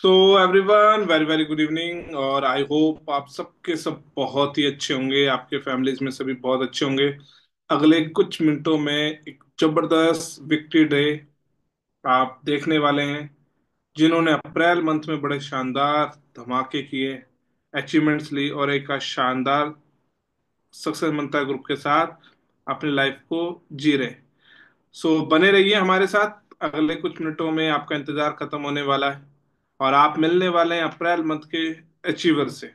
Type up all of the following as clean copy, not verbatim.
सो everyone, very very good evening. और I hope आप सबके सब बहुत ही अच्छे होंगे, आपके फैमिलीज में सभी बहुत अच्छे होंगे। अगले कुछ मिनटों में एक जबरदस्त विक्ट्री डे आप देखने वाले हैं, जिन्होंने अप्रैल मंथ में बड़े शानदार धमाके किए, अचीवमेंट्स ली और एक शानदार सक्सेस मंत्रा ग्रुप के साथ अपनी लाइफ को जी रहे। सो बने रहिए हमारे साथ। अगले कुछ मिनटों में आपका इंतजार खत्म होने वाला है और आप मिलने वाले हैं अप्रैल मंथ के अचीवर से।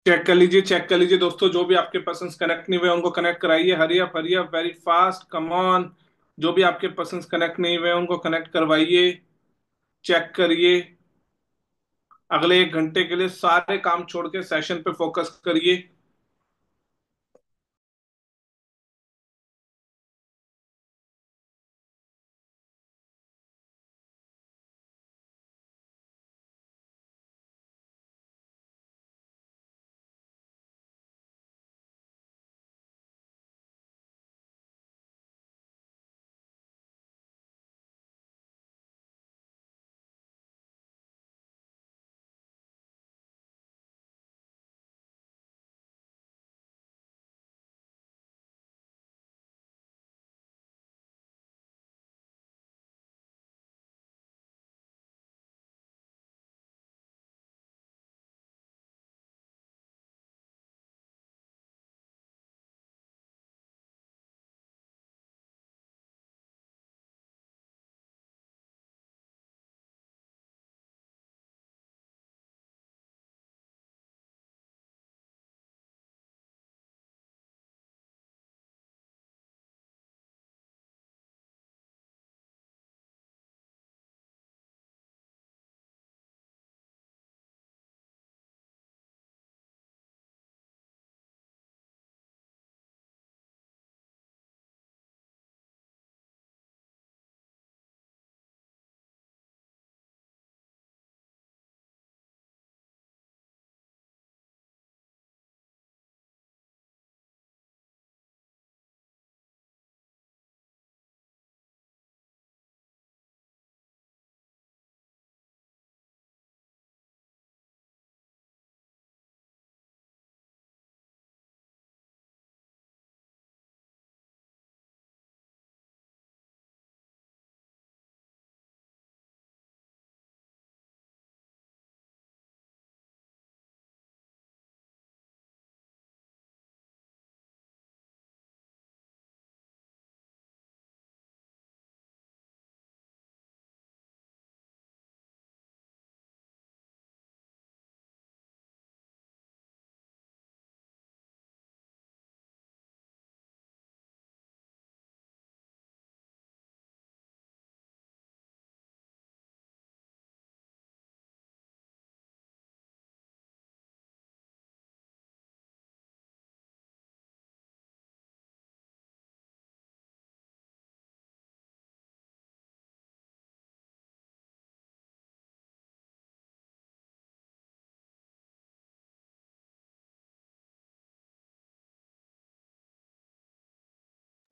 चेक कर लीजिए, चेक कर लीजिए दोस्तों, जो भी आपके पर्सन कनेक्ट नहीं हुए उनको कनेक्ट कराइए। Hurry up, hurry up, very fast, come on. जो भी आपके पर्सन कनेक्ट नहीं हुए उनको कनेक्ट करवाइए। चेक करिए। अगले 1 घंटे के लिए सारे काम छोड़ के सेशन पे फोकस करिए।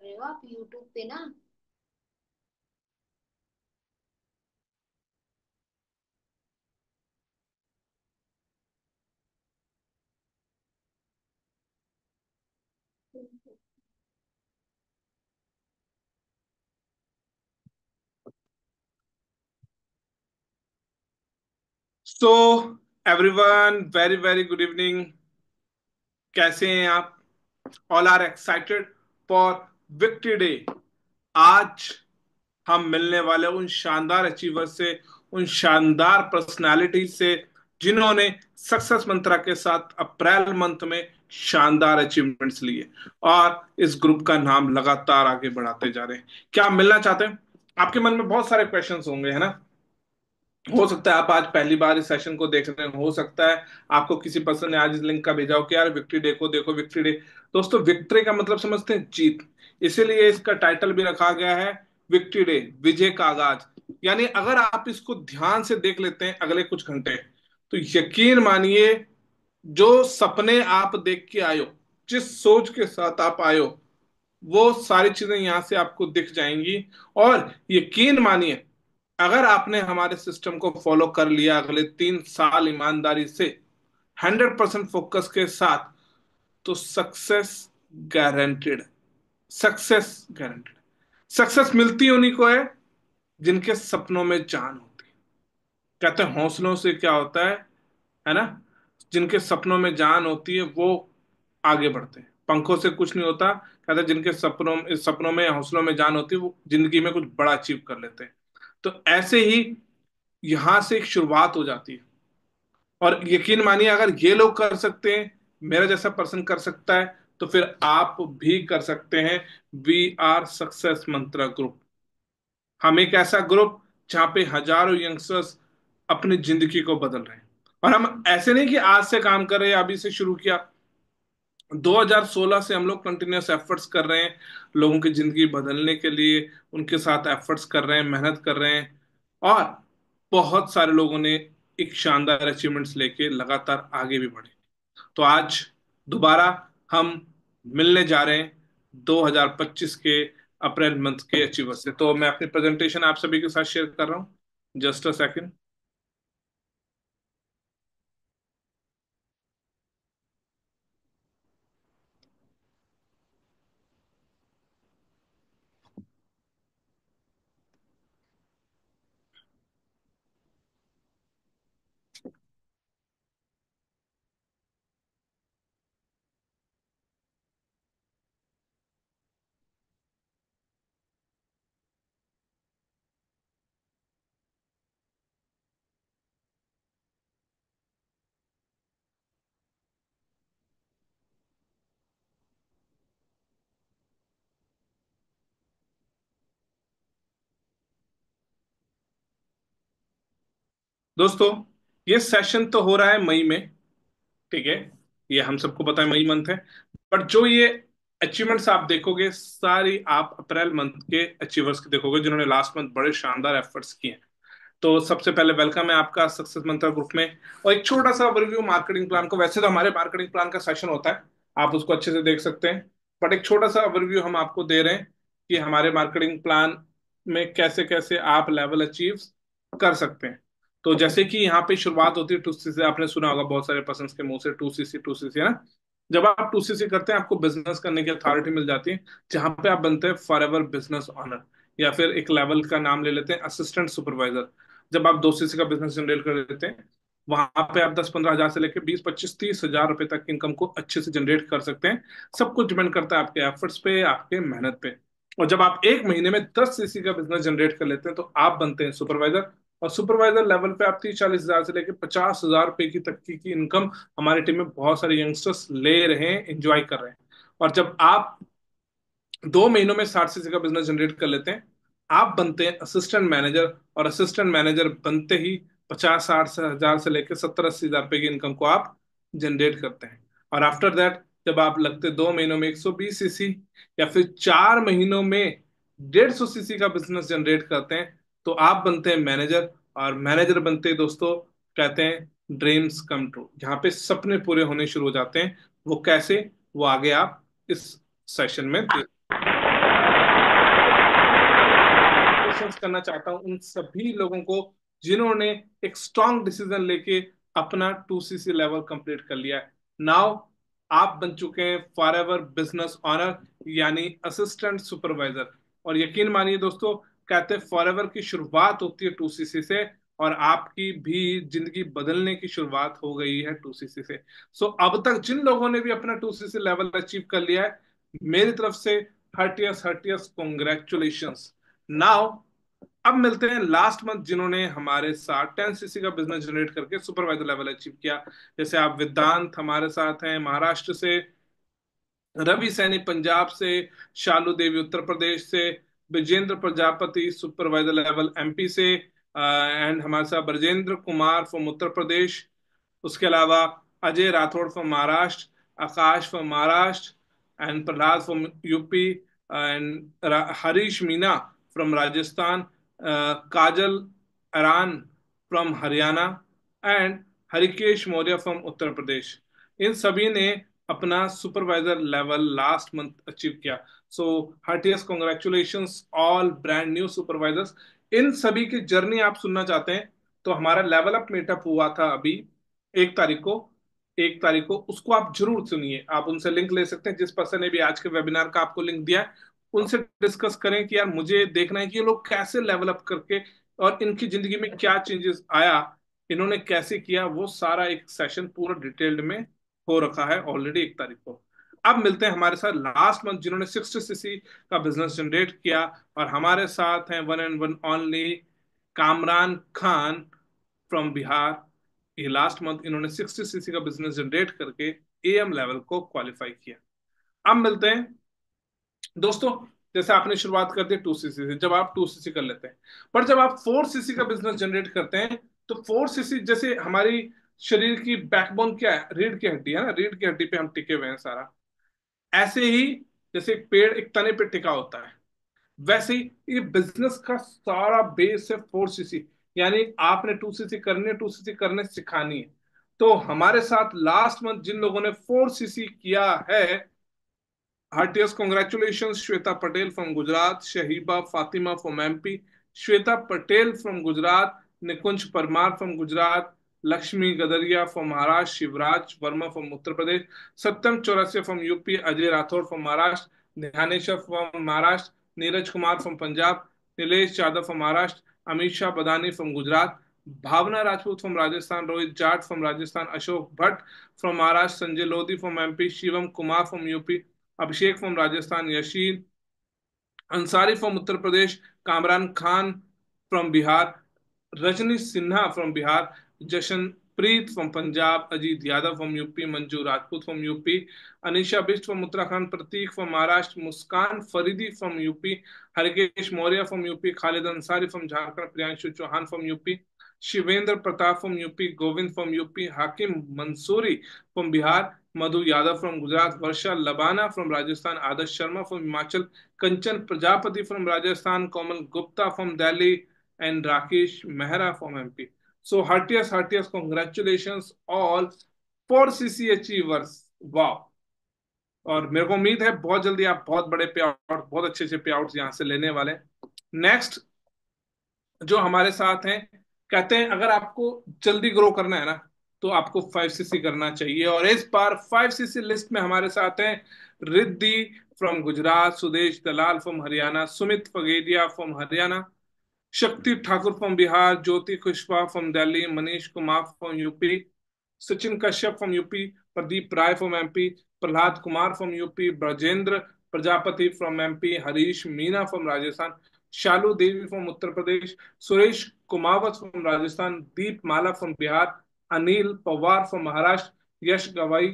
रहे हो आप यूट्यूब पे ना। So everyone, very very good evening. कैसे हैं आप? All are excited for victory day. आज हम मिलने वाले उन शानदार अचीवर से, उन शानदार पर्सनालिटी से जिन्होंने सक्सेस मंत्रा के साथ अप्रैल मंथ में शानदार अचीवमेंट्स लिए और इस ग्रुप का नाम लगातार आगे बढ़ाते जा रहे हैं। क्या आप मिलना चाहते हैं? आपके मन में बहुत सारे क्वेश्चंस होंगे, है ना? हो सकता है आप आज पहली बार इस सेशन को देख रहे हो। हो सकता है आपको किसी पर्सन ने आज इस लिंक का भेजा हो कि यार विक्ट्री डे को देखो, विक्ट्री डे। दोस्तों, विक्ट्री का मतलब समझते हैं? जीत। इसीलिए इसका टाइटल भी रखा गया है विक्ट्री डे, विजय का आगाज। यानी अगर आप इसको ध्यान से देख लेते हैं अगले कुछ घंटे, तो यकीन मानिए, जो सपने आप देख के आए हो, जिस सोच के साथ आप आए हो, वो सारी चीजें यहां से आपको दिख जाएंगी। और यकीन मानिए, अगर आपने हमारे सिस्टम को फॉलो कर लिया अगले 3 साल ईमानदारी से, 100% फोकस के साथ, तो success guaranteed. Success guaranteed. Success मिलती उन्हीं को है जिनके सपनों में जान होती है। कहते हैं हौसलों से क्या होता है ना? जिनके सपनों में जान होती है वो आगे बढ़ते हैं। पंखों से कुछ नहीं होता। कहते हैं जिनके सपनों में हौसलों में जान होती है वो जिंदगी में कुछ बड़ा अचीव कर लेते हैं। तो ऐसे ही यहां से एक शुरुआत हो जाती है। और यकीन मानिए, अगर ये लोग कर सकते हैं, मेरा जैसा पर्सन कर सकता है, तो फिर आप भी कर सकते हैं। We are success mantra group. हम एक ऐसा ग्रुप जहां पे हजारों यंगस्टर्स अपनी जिंदगी को बदल रहे हैं। और हम ऐसे नहीं कि आज से काम कर रहे हैं, अभी से शुरू किया। 2016 से हम लोग कंटिन्यूस एफर्ट्स कर रहे हैं लोगों की जिंदगी बदलने के लिए। उनके साथ एफर्ट्स कर रहे हैं, मेहनत कर रहे हैं। और बहुत सारे लोगों ने एक शानदार अचीवमेंट्स लेके लगातार आगे भी बढ़े। तो आज दोबारा हम मिलने जा रहे हैं 2025 के अप्रैल मंथ के अचीवर से। तो मैं अपनी प्रेजेंटेशन आप सभी के साथ शेयर कर रहा हूँ। Just a second. दोस्तों, ये सेशन तो हो रहा है मई में, ठीक है? ये हम सबको पता है मई मंथ है। बट जो ये अचीवमेंट्स आप देखोगे, सारी आप अप्रैल मंथ के अचीवर्स के देखोगे जिन्होंने लास्ट मंथ बड़े शानदार एफर्ट्स किए हैं। तो सबसे पहले वेलकम है आपका सक्सेस मंत्र ग्रुप में। और एक छोटा सा ओवरव्यू मार्केटिंग प्लान को, वैसे तो हमारे मार्केटिंग प्लान का सेशन होता है, आप उसको अच्छे से देख सकते हैं। बट एक छोटा सा ओवरव्यू हम आपको दे रहे हैं कि हमारे मार्केटिंग प्लान में कैसे कैसे आप लेवल अचीव कर सकते हैं। तो जैसे कि यहाँ पे शुरुआत होती है 2 CC। आपने सुना होगा बहुत सारे पर्सन के मुंह से 2 CC 2 CC, है ना? जब आप 2 CC करते हैं, आपको बिजनेस करने की अथॉरिटी मिल जाती है, जहां पे आप बनते हैं फॉर एवर बिजनेस ऑनर, या फिर एक लेवल का नाम ले लेते हैं असिस्टेंट सुपरवाइजर। जब आप 2 CC का बिजनेस जनरेट कर लेते हैं, वहां पे आप 10-15 हजार से लेकर 20-25-30 हजार रुपए तक इनकम को अच्छे से जनरेट कर सकते हैं। सब कुछ डिपेंड करता है आपके एफर्ट्स पे, आपके मेहनत पे। और जब आप एक महीने में 10 CC का बिजनेस जनरेट कर लेते हैं, तो आप बनते हैं सुपरवाइजर। और सुपरवाइजर लेवल पे आप 30-40 हजार से लेकर 50 हजार रुपए की तक की इनकम हमारी टीम में बहुत सारे यंगस्टर्स ले रहे हैं, एंजॉय कर रहे हैं। और जब आप 2 महीनों में 60 CC का बिजनेस जनरेट कर लेते हैं, आप बनते हैं असिस्टेंट मैनेजर। और असिस्टेंट मैनेजर बनते ही 50-60 हजार से लेकर 70-80 हजार रुपए की इनकम को आप जनरेट करते हैं। और आफ्टर दैट, जब आप लगते 2 महीनों में 120 CC, या फिर 4 महीनों में 150 CC का बिजनेस जनरेट करते हैं, तो आप बनते हैं मैनेजर। और मैनेजर बनते हैं दोस्तों, कहते हैं ड्रीम्स कम ट्रू। यहाँ पे सपने पूरे होने शुरू हो जाते हैं। वो कैसे? वो आगे आप इस सेशन में देख। थैंक्स करना चाहता हूँ उन सभी लोगों को जिन्होंने एक स्ट्रांग डिसीजन लेके अपना 2cc लेवल कंप्लीट कर लिया है। नाउ आप बन चुके हैं फॉर एवर बिजनेस ऑनर, यानी असिस्टेंट सुपरवाइजर। और यकीन मानिए दोस्तों, कहते हैं फॉर एवर की शुरुआत होती है 2cc से, और आपकी भी जिंदगी बदलने की शुरुआत हो गई है 2cc से। सो अब तक जिन लोगों ने भी अपना 2cc लेवल अचीव कर लिया है, मेरी तरफ से हर्टियस हर्टियस कॉन्ग्रेचुलेशंस। नाउ अब मिलते हैं लास्ट मंथ जिन्होंने हमारे साथ 10cc का बिजनेस जनरेट करके सुपरवाइजर लेवल अचीव किया। जैसे आप विद्वांत हमारे साथ हैं महाराष्ट्र से, रवि सैनी पंजाब से, शालू देवी उत्तर प्रदेश से, Vijendra Prajapati supervisor level MP से, एंड हमारे साथ ब्रजेंद्र कुमार फ्रॉम उत्तर प्रदेश। उसके अलावा Ajay Rathore from Maharashtra, Akash from Maharashtra, and Prahlad from UP, and Harish Meena from Rajasthan, Kajal Aran from Haryana, and Harikesh Maurya from Uttar Pradesh. इन सभी ने अपना supervisor level last month achieve किया। So heartiest congratulations all brand new supervisors. इन सभी की जर्नी आप सुनना चाहते हैं तो हमारा लेवल अप मीटअप हुआ था अभी 1 तारीख को। 1 तारीख को उसको आप जरूर सुनिए। आप उनसे लिंक ले सकते हैं, जिस पर्सन ने भी आज के वेबिनार का आपको लिंक दिया है उनसे डिस्कस करें कि यार मुझे देखना है कि ये लोग कैसे लेवल अप करके और इनकी जिंदगी में क्या चेंजेस आया, इन्होंने कैसे किया, वो सारा एक सेशन पूरा डिटेल्ड में हो रखा है ऑलरेडी 1 तारीख को। अब मिलते हैं हमारे साथ लास्ट मंथ जिन्होंने 60cc का बिजनेस जनरेट किया, और हमारे साथ हैं one and one only Kamran Khan from Bihar. ये लास्ट मंथ इन्होंने 60cc का बिजनेस जनरेट करके एएम लेवल को क्वालिफाई किया। अब मिलते हैं दोस्तों, जैसे आपने शुरुआत कर दी 2cc से, जब आप 2cc कर लेते हैं, पर जब आप 4cc का बिजनेस जनरेट करते हैं तो 4cc जैसे हमारी शरीर की बैकबोन क्या है, रीढ़ की हड्डी है ना, रीढ़ की हड्डी पे हम टिके हुए हैं सारा। ऐसे ही जैसे एक पेड़ एक तने पे टिका होता है, वैसे ही ये बिजनेस का सारा बेस है 4cc। यानी आपने 2cc करनी है, 2cc करने सिखानी है। तो हमारे साथ लास्ट मंथ जिन लोगों ने 4cc किया है, heartiest congratulation Shweta Patel from Gujarat, Shahiba Fatima from MP, Shweta Patel from Gujarat, Nikunj Parmar from Gujarat, Lakshmi Gadariya from Maharashtra, Shivraj Verma from Uttar Pradesh, Satyam Chaurasia from UP, Ajay Rathore from Maharashtra, Dhyaneshwar from Maharashtra, Neeraj Kumar from Punjab, Nilesh Yadav from Maharashtra, Amit Shah Badani from Gujarat, Bhavna Rajput from Rajasthan, Rohit Jat from Rajasthan, Ashok Bhatt from Maharashtra, Sanjay Lodhi from MP, Shivam Kumar from UP, Abhishek from Rajasthan, Yasin Ansari from Uttar Pradesh, Kamran Khan from Bihar, Rajni Sinha from Bihar, Jashanpreet from Punjab, Ajit Yadav from UP, Manju Rajput from UP, Anisha Bisht from Uttarakhand, Prateek from Maharashtra, Muskan Faridi from UP, Harkesh Maurya from UP, Khalid Ansari from Jharkhand, Priyanshu Chauhan from UP, Shivendra Pratap from UP, Govind from UP, Hakim Mansuri from Bihar, Madhu Yadav from Gujarat, Varsha Labana from Rajasthan, Adarsh Sharma from Himachal, Kanchan Prajapati from Rajasthan, Komal Gupta from Delhi, and Rakesh Mehra from MP. So heartiest congratulations all 4cc achievers. वाह। और मेरे को उम्मीद है बहुत जल्दी आप बहुत बड़े पे आउट, बहुत अच्छे अच्छे पे आउट यहाँ से लेने वाले हैं। नेक्स्ट जो हमारे साथ हैं, कहते हैं अगर आपको जल्दी ग्रो करना है ना तो आपको 5cc करना चाहिए। और इस बार 5cc लिस्ट में हमारे साथ हैं Riddhi from Gujarat, Sudesh Dalal from Haryana, Sumit Phagedia from Haryana, Shakti Thakur from Bihar, Jyoti Kushwaha from Delhi, Manish Kumar from UP, Sachin Kashyap from UP, Pradeep Rai from MP, Prahlad Kumar from UP, Brajendra Prajapati from MP, Harish Meena from Rajasthan, Shalu Devi from Uttar Pradesh, Suresh Kumawat from Rajasthan, Deep Mala from Bihar, Anil Pawar from Maharashtra, Yash Gawai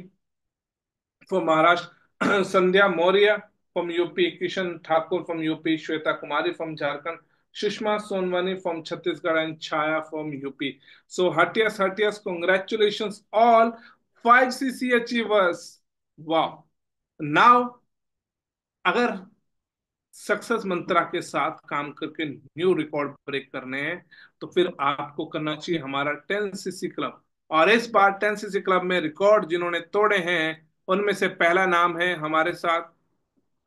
from Maharashtra, Sandhya Maurya from UP, Kishan Thakur from UP, Shweta Kumari from Jharkhand, Sushma Sonwani from Chhattisgarh, and Chhaya from UP. So heartiest congratulations all 5cc achievers. वाह। Now अगर success mantra के साथ काम करके new record break करने हैं तो फिर आपको करना चाहिए हमारा 10cc क्लब। और इस बार 10cc क्लब में रिकॉर्ड जिन्होंने तोड़े हैं उनमें से पहला नाम है हमारे साथ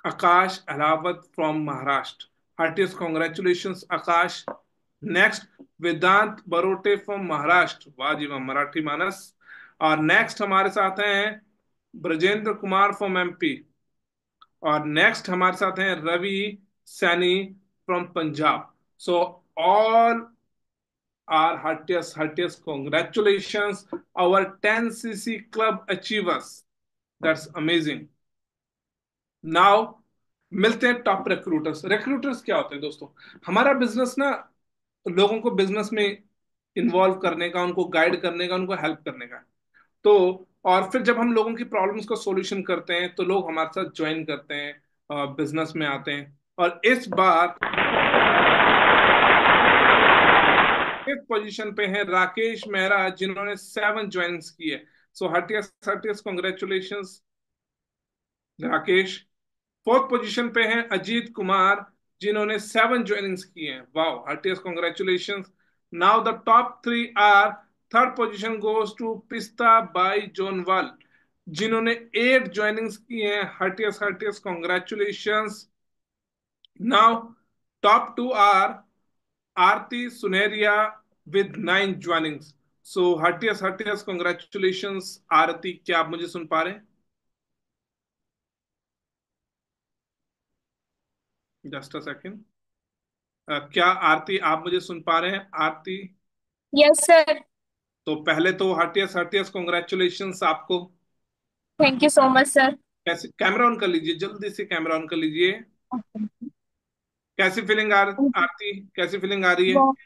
Akash Ahlawat from Maharashtra. Heartiest congratulations Akash. Next, Vedant Barote from Maharashtra, वाह जी वाह, मराठी मानस। और नेक्स्ट हमारे साथ हैं ब्रजेंद्र कुमार फ्रॉम एमपी। और नेक्स्ट हमारे साथ हैं Ravi Saini from Punjab. So all are heartiest congratulations, our 10cc club achievers, that's amazing। Now मिलते हैं टॉप रिक्रूटर्स। रिक्रूटर्स क्या होते हैं दोस्तों? हमारा बिजनेस ना लोगों को बिजनेस में इन्वॉल्व करने का, उनको गाइड करने का, उनको हेल्प करने का। तो और फिर जब हम लोगों की प्रॉब्लम्स का सॉल्यूशन करते हैं तो लोग हमारे साथ ज्वाइन करते हैं, बिजनेस में आते हैं। और इस बार फिफ्थ पोजीशन पे है राकेश मेहरा, जिन्होंने 7 ज्वाइनिंग्स की है। So heartiest heartiest congratulations Rakesh. Fourth position पे हैं अजीत कुमार, जिन्होंने 7 ज्वाइनिंग्स की हैं। Wow, heartiest congratulations. Now the top 3 are, third position goes to Pista Bai Jonwal, जिन्होंने 8 ज्वाइनिंग्स की हैं। Heartiest heartiest congratulations. Now top 2 are Aarti Suneria with 9 joinings. So heartiest heartiest congratulations Aarti. क्या आप मुझे सुन पा रहे हैं? Just a second. क्या आरती आप मुझे सुन पा रहे हैं आरती? Yes sir. तो पहले तो हर्टियस हर्टियस कॉन्ग्रेचुलेशंस आपको। Thank you so much sir. कैसे, कैमरा ऑन कर लीजिए, जल्दी से कैमरा ऑन कर लीजिए। कैसी फीलिंग आरती, कैसी फीलिंग आ रही है? बहुत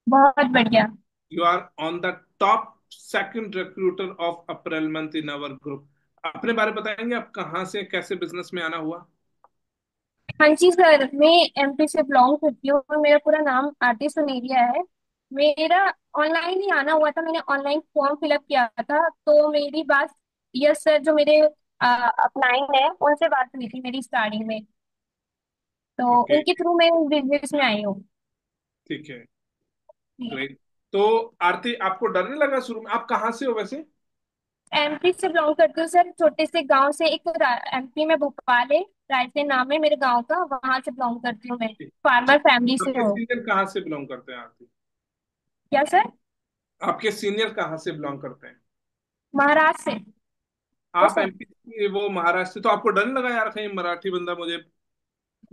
बहुत बढ़िया। You are on the top second recruiter of April month in our group. अपने बारे में बताएंगे, आप कहाँ से कैसे बिजनेस में आना हुआ? हाँ जी सर, मैं एमपी से बिलोंग करती हूँ और मेरा पूरा नाम आरती सुनेरिया है। मेरा ऑनलाइन ही आना हुआ था, मैंने ऑनलाइन फॉर्म फिलअप किया था, तो मेरी बात, यस सर, जो मेरे अपलाइन है उनसे बात हुई थी मेरी स्टार्टिंग में, तो ओके, उनके थ्रू मैं बिजनेस में आई हूँ। ठीक है, ग्रेट। तो आरती, आपको डर नहीं लगा शुरू में? आप कहाँ से हो वैसे? एमपी से बिलोंग करती हूँ सर, छोटे से गांव से। एक एमपी में भोपाल है, रायसेन नाम है मेरे गांव का, वहां से बिलोंग करती हूँ मैं। अच्छा, फार्मर फैमिली से आपके हूँ। सीनियर कहाँ से बिलोंग करते हैं आरती? क्या सर? आपके सीनियर कहाँ से बिलोंग करते हैं? महाराष्ट्र से। यस आप सर। एमपी से, वो महाराष्ट्र से। तो आपको डर नहीं लगा यार कहीं मराठी बंदा मुझे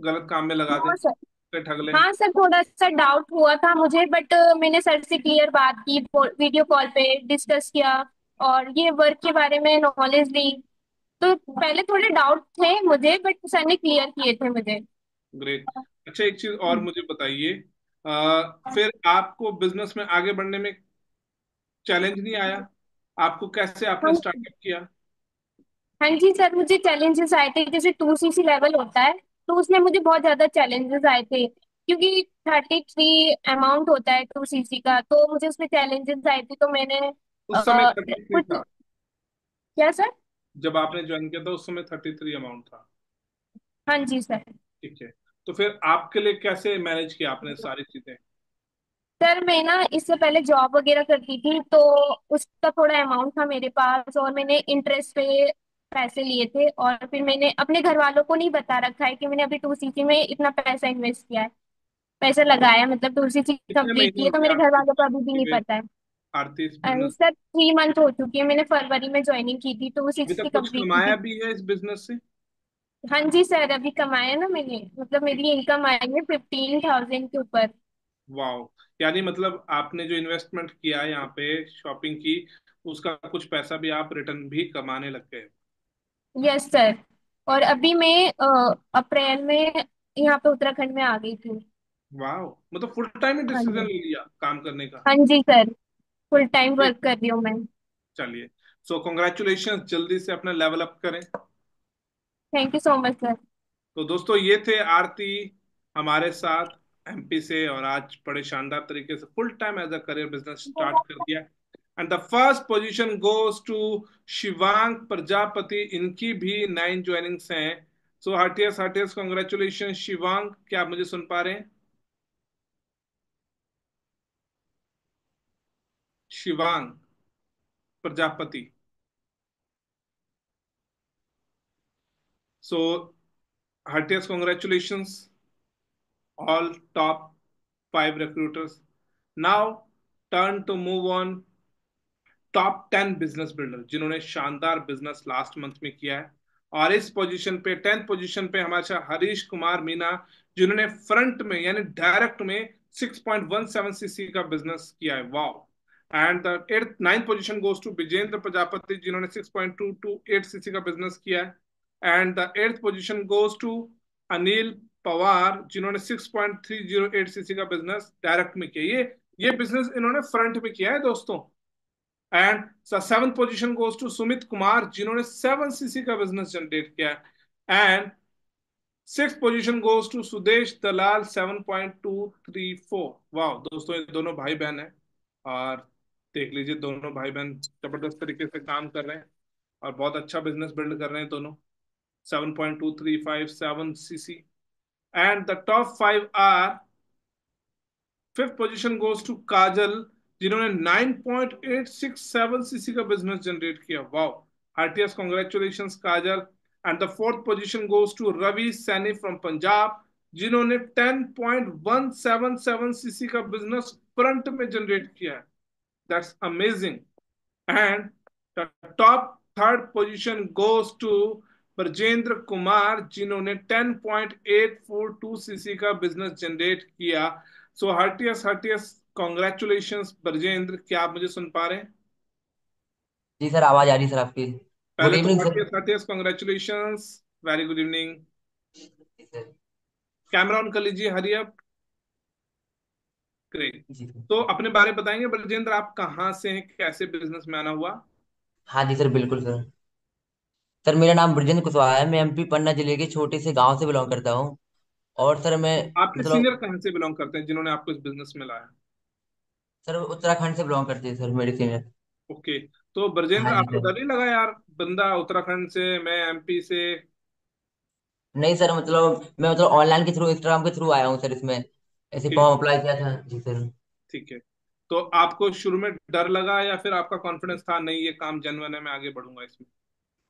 गलत काम में लगा दे, हाँ सर। फिर ठग ले? हाँ सर, थोड़ा सा डाउट हुआ था मुझे, बट मैंने सर से क्लियर बात की, वीडियो कॉल पे डिस्कस किया और ये वर्क के बारे में नॉलेज ली। तो पहले थोड़े डाउट थे मुझे, बट सर ने क्लियर किए थे मुझे। ग्रेट। अच्छा, एक चीज और मुझे बताइए, फिर आपको बिजनेस में आगे बढ़ने में चैलेंज नहीं आया? आपको कैसे आपने हम स्टार्टअप किया? हाँ जी सर, मुझे चैलेंजेस आए थे, जैसे 2cc लेवल होता है, तो उसमें मुझे बहुत ज्यादा चैलेंजेस आए थे, क्योंकि 33 अमाउंट होता है 2cc का, तो मुझे उसमें चैलेंजेस आए थे, तो मैंने उस समय 33 कुछ। था? क्या सर? जब आपने ज्वाइन किया था उस समय 33 अमाउंट था? हाँ जी सर। ठीक है। तो फिर आपके लिए कैसे मैनेज किया आपने सारी चीजें? सर मैं ना इससे पहले जॉब वगैरह करती थी, तो उसका थोड़ा अमाउंट था मेरे पास, और मैंने इंटरेस्ट पे पैसे लिए थे, और फिर मैंने अपने घर वालों को नहीं बता रखा है कि मैंने अभी 2cc में इतना पैसा इन्वेस्ट किया है, पैसा लगाया, मतलब 2cc कितने कंप्लीट महीने किए, हो तो गए मेरे घर आपको वालों को ज्वाइन अभी भी किए नहीं हुए पता है। आरती इस बिजनेस? सर 3 मंथ हो चुकी है, मैंने फरवरी में ज्वाइनिंग की थी, टू अभी सिक्सटी तक कुछ कंप्लीट की कमाया थी। भी है इस बिजनेस से? हाँ जी सर, अभी कमाया ना मैंने, मतलब मेरी इनकम आई है 15,000 के ऊपर। वाह, यानी मतलब आपने जो इन्वेस्टमेंट किया है यहाँ पे, शॉपिंग की, उसका कुछ पैसा भी आप रिटर्न भी कमाने लग गए? Yes sir. और अभी मैं अप्रैल में यहाँ पे उत्तराखंड में आ गई थी। वाह, मतलब फुल टाइम ही हाँ डिसीजन जी। ले लिया काम करने का? हाँ जी सर, फुल टाइम वर्क कर रही हूँ मैं। चलिए, सो कॉन्ग्रेचुलेशन, जल्दी से अपना लेवल अप करें। Thank you so much sir. तो दोस्तों, ये थे आरती हमारे साथ एमपी से, और आज बड़े शानदार तरीके से full time as a career business start कर दिया। And the first position goes to Shivang Prajapati, इनकी भी 9 ज्वाइनिंग्स हैं। So heartiest heartiest congratulation Shivang. क्या आप मुझे सुन पा रहे हैं? Shivang Prajapati. So heartiest congratulations. all top 5 recruiters. Now, turn to move on top 10 business builder जिन्होंने शानदार बिजनेस लास्ट मंथ में किया है। और इस पोजीशन पे 10th पोजीशन पे हमारे साथ हरीश कुमार मीना, जिन्होंने फ्रंट में यानी डायरेक्ट में 6.17 सीसी का बिजनेस किया है। वाह। And the 9th position goes to Vijendra Prajapati, जिन्होंने 6.228 सीसी का बिजनेस किया है। And the 8th position goes to Anil Pawar, जिन्होंने 6.308 सीसी का बिजनेस डायरेक्ट में किया। ये बिजनेस इन्होंने फ्रंट में किया है दोस्तों। And 7th position goes to Sumit Kumar, जिन्होंने 7 सीसी का बिजनेस जनरेट किया है। And 6th position goes to Sudesh Dalal 7.234। वाह दोस्तों, ये दोनों भाई बहन है। और देख लीजिए, दोनों भाई बहन जबरदस्त तरीके से काम कर रहे हैं और बहुत अच्छा बिजनेस बिल्ड कर रहे हैं दोनों। 7.235 7 CC. And the top 5 are, 5th position goes to Kajal, जिन्होंने 9.867 सीसी का बिजनेस जनरेट किया। Wow, heartiest congratulation Kajal. And the 4th position goes to Ravi Saini from Punjab, जिन्होंने 10.177 सीसी का बिजनेस फ्रंट में जनरेट किया है। That's amazing. And the top 3rd position goes to Brajendra Kumar, जिन्होंने 10.842 CC का बिजनेस जनरेट किया। सो हर्टियस हर्टियस कॉन्ग्रेचुलेशन ब्रजेंद्र, क्या आप मुझे सुन पा रहे हैं? जी सर, आवाज आ रही है सर आपकी। गुड पहले तो evening sir. Heartiest heartiest congratulation, very good evening. जी सर। कैमरा ऑन कर लीजिए, हरी अप। ग्रेट। जी सर। तो अपने बारे में बताएंगे ब्रजेंद्र, आप कहाँ से हैं, कैसे बिजनेस में आना हुआ? हाँ जी सर, बिल्कुल सर। सर मेरा नाम ब्रजेंद्र कुशवाहा है। मैं एमपी पन्ना जिले के छोटे से गांव से बिलोंग करता हूँ। और सर मैं आपके सीनियर मतलब कहाँ से बिलोंग करते हैं जिन्होंने आपको इस बिजनेस में लाया? सर उत्तराखंड से बिलोंग करते हैं सर, मेरे सीनियर। ओके। तो हाँ ब्रजेंद्र, जी आपको सर। डर नहीं लगा यार, बंदा उत्तराखंड से, मैं एमपी से? नहीं सर, मैं ऑनलाइन के थ्रू, इंस्टाग्राम के थ्रू आया हूँ सर इसमें। ऐसे ओके, फॉर्म अप्लाई किया था जी सर। ठीक है। तो आपको शुरू में डर लगा या फिर आपका कॉन्फिडेंस था नहीं ये काम जेन्युइन है, मैं आगे बढ़ूंगा इसमें?